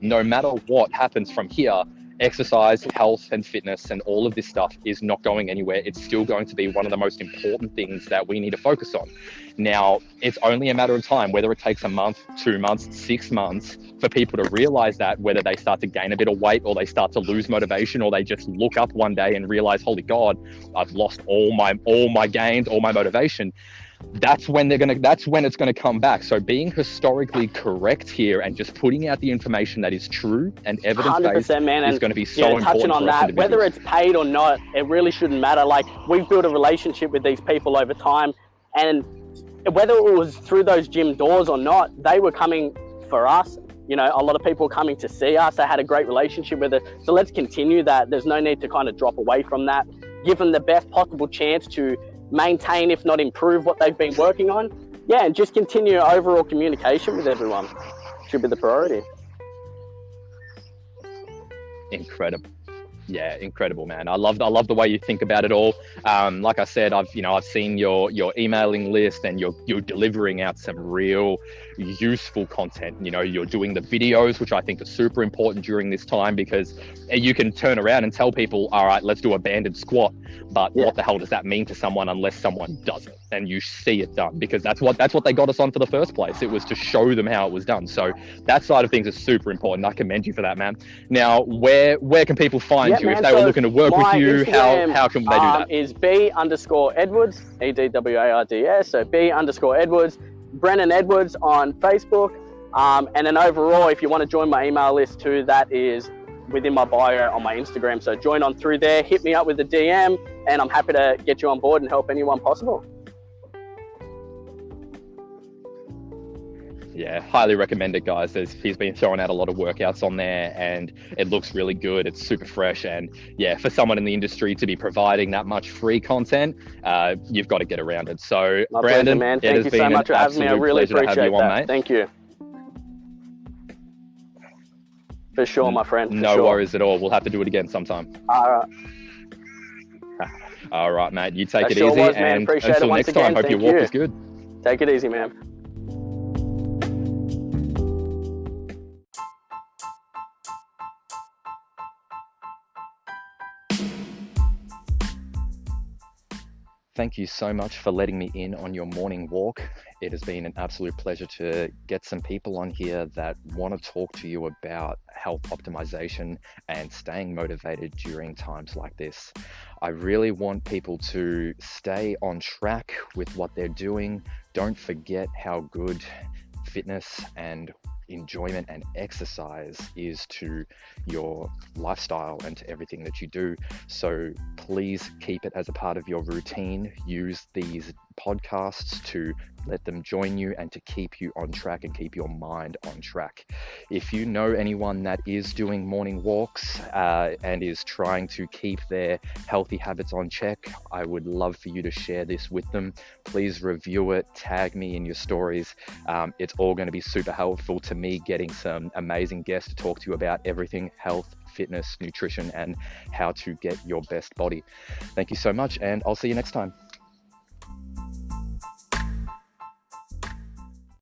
no matter what happens from here, exercise, health and fitness and all of this stuff is not going anywhere. It's still going to be one of the most important things that we need to focus on. Now, it's only a matter of time, whether it takes a month, 2 months, 6 months, for people to realize that, whether they start to gain a bit of weight or they start to lose motivation, or they just look up one day and realize, holy God, I've lost all my gains, all my motivation. That's when it's going to come back. So being historically correct here and just putting out the information that is true and evidence-based is going to be so important. Touching on that, whether it's paid or not, it really shouldn't matter. Like, we've built a relationship with these people over time, and whether it was through those gym doors or not, they were coming for us. You know, a lot of people coming to see us. They had a great relationship with us. So let's continue that. There's no need to kind of drop away from that. Give them the best possible chance to maintain, if not improve, what they've been working on. Yeah, and just continue overall communication with everyone should be the priority. Incredible. Yeah, incredible, man. I love the way you think about it all. Like I said, I've seen your emailing list, and you're delivering out some real useful content. You know, you're doing the videos, which I think are super important during this time, because you can turn around and tell people, all right, let's do a banded squat, but what the hell does that mean to someone unless someone does it and you see it done? Because that's what they got us on for the first place. It was to show them how it was done. So that side of things is super important. I commend you for that, man. Now, where can people find you if they were looking to work with you? Instagram, how can they do that? Is B_Edwards, EDWARDS. So B_Edwards, Brendon Edwards on Facebook. And then overall, if you want to join my email list too, that is within my bio on my Instagram. So join on through there, hit me up with a DM, and I'm happy to get you on board and help anyone possible. Yeah, highly recommend it, guys. He's been throwing out a lot of workouts on there, and it looks really good. It's super fresh, and yeah, for someone in the industry to be providing that much free content, you've got to get around it. So, My Brendon, pleasure, man. Thank you so much for having me. I really appreciate that. Thank you. For sure, my friend. No worries at all. We'll have to do it again sometime. All right. All right, mate. You take it easy, and until next time, hope your walk is good. Take it easy, man. Thank you so much for letting me in on your morning walk. It has been an absolute pleasure to get some people on here that want to talk to you about health optimization and staying motivated during times like this. I really want people to stay on track with what they're doing. Don't forget how good fitness and enjoyment and exercise is to your lifestyle and to everything that you do. So please keep it as a part of your routine. Use these podcasts to let them join you and to keep you on track and keep your mind on track. If you know anyone that is doing morning walks and is trying to keep their healthy habits on check, I would love for you to share this with them. Please review it, tag me in your stories. It's all going to be super helpful to me getting some amazing guests to talk to you about everything health, fitness, nutrition, and how to get your best body. Thank you so much, and I'll see you next time.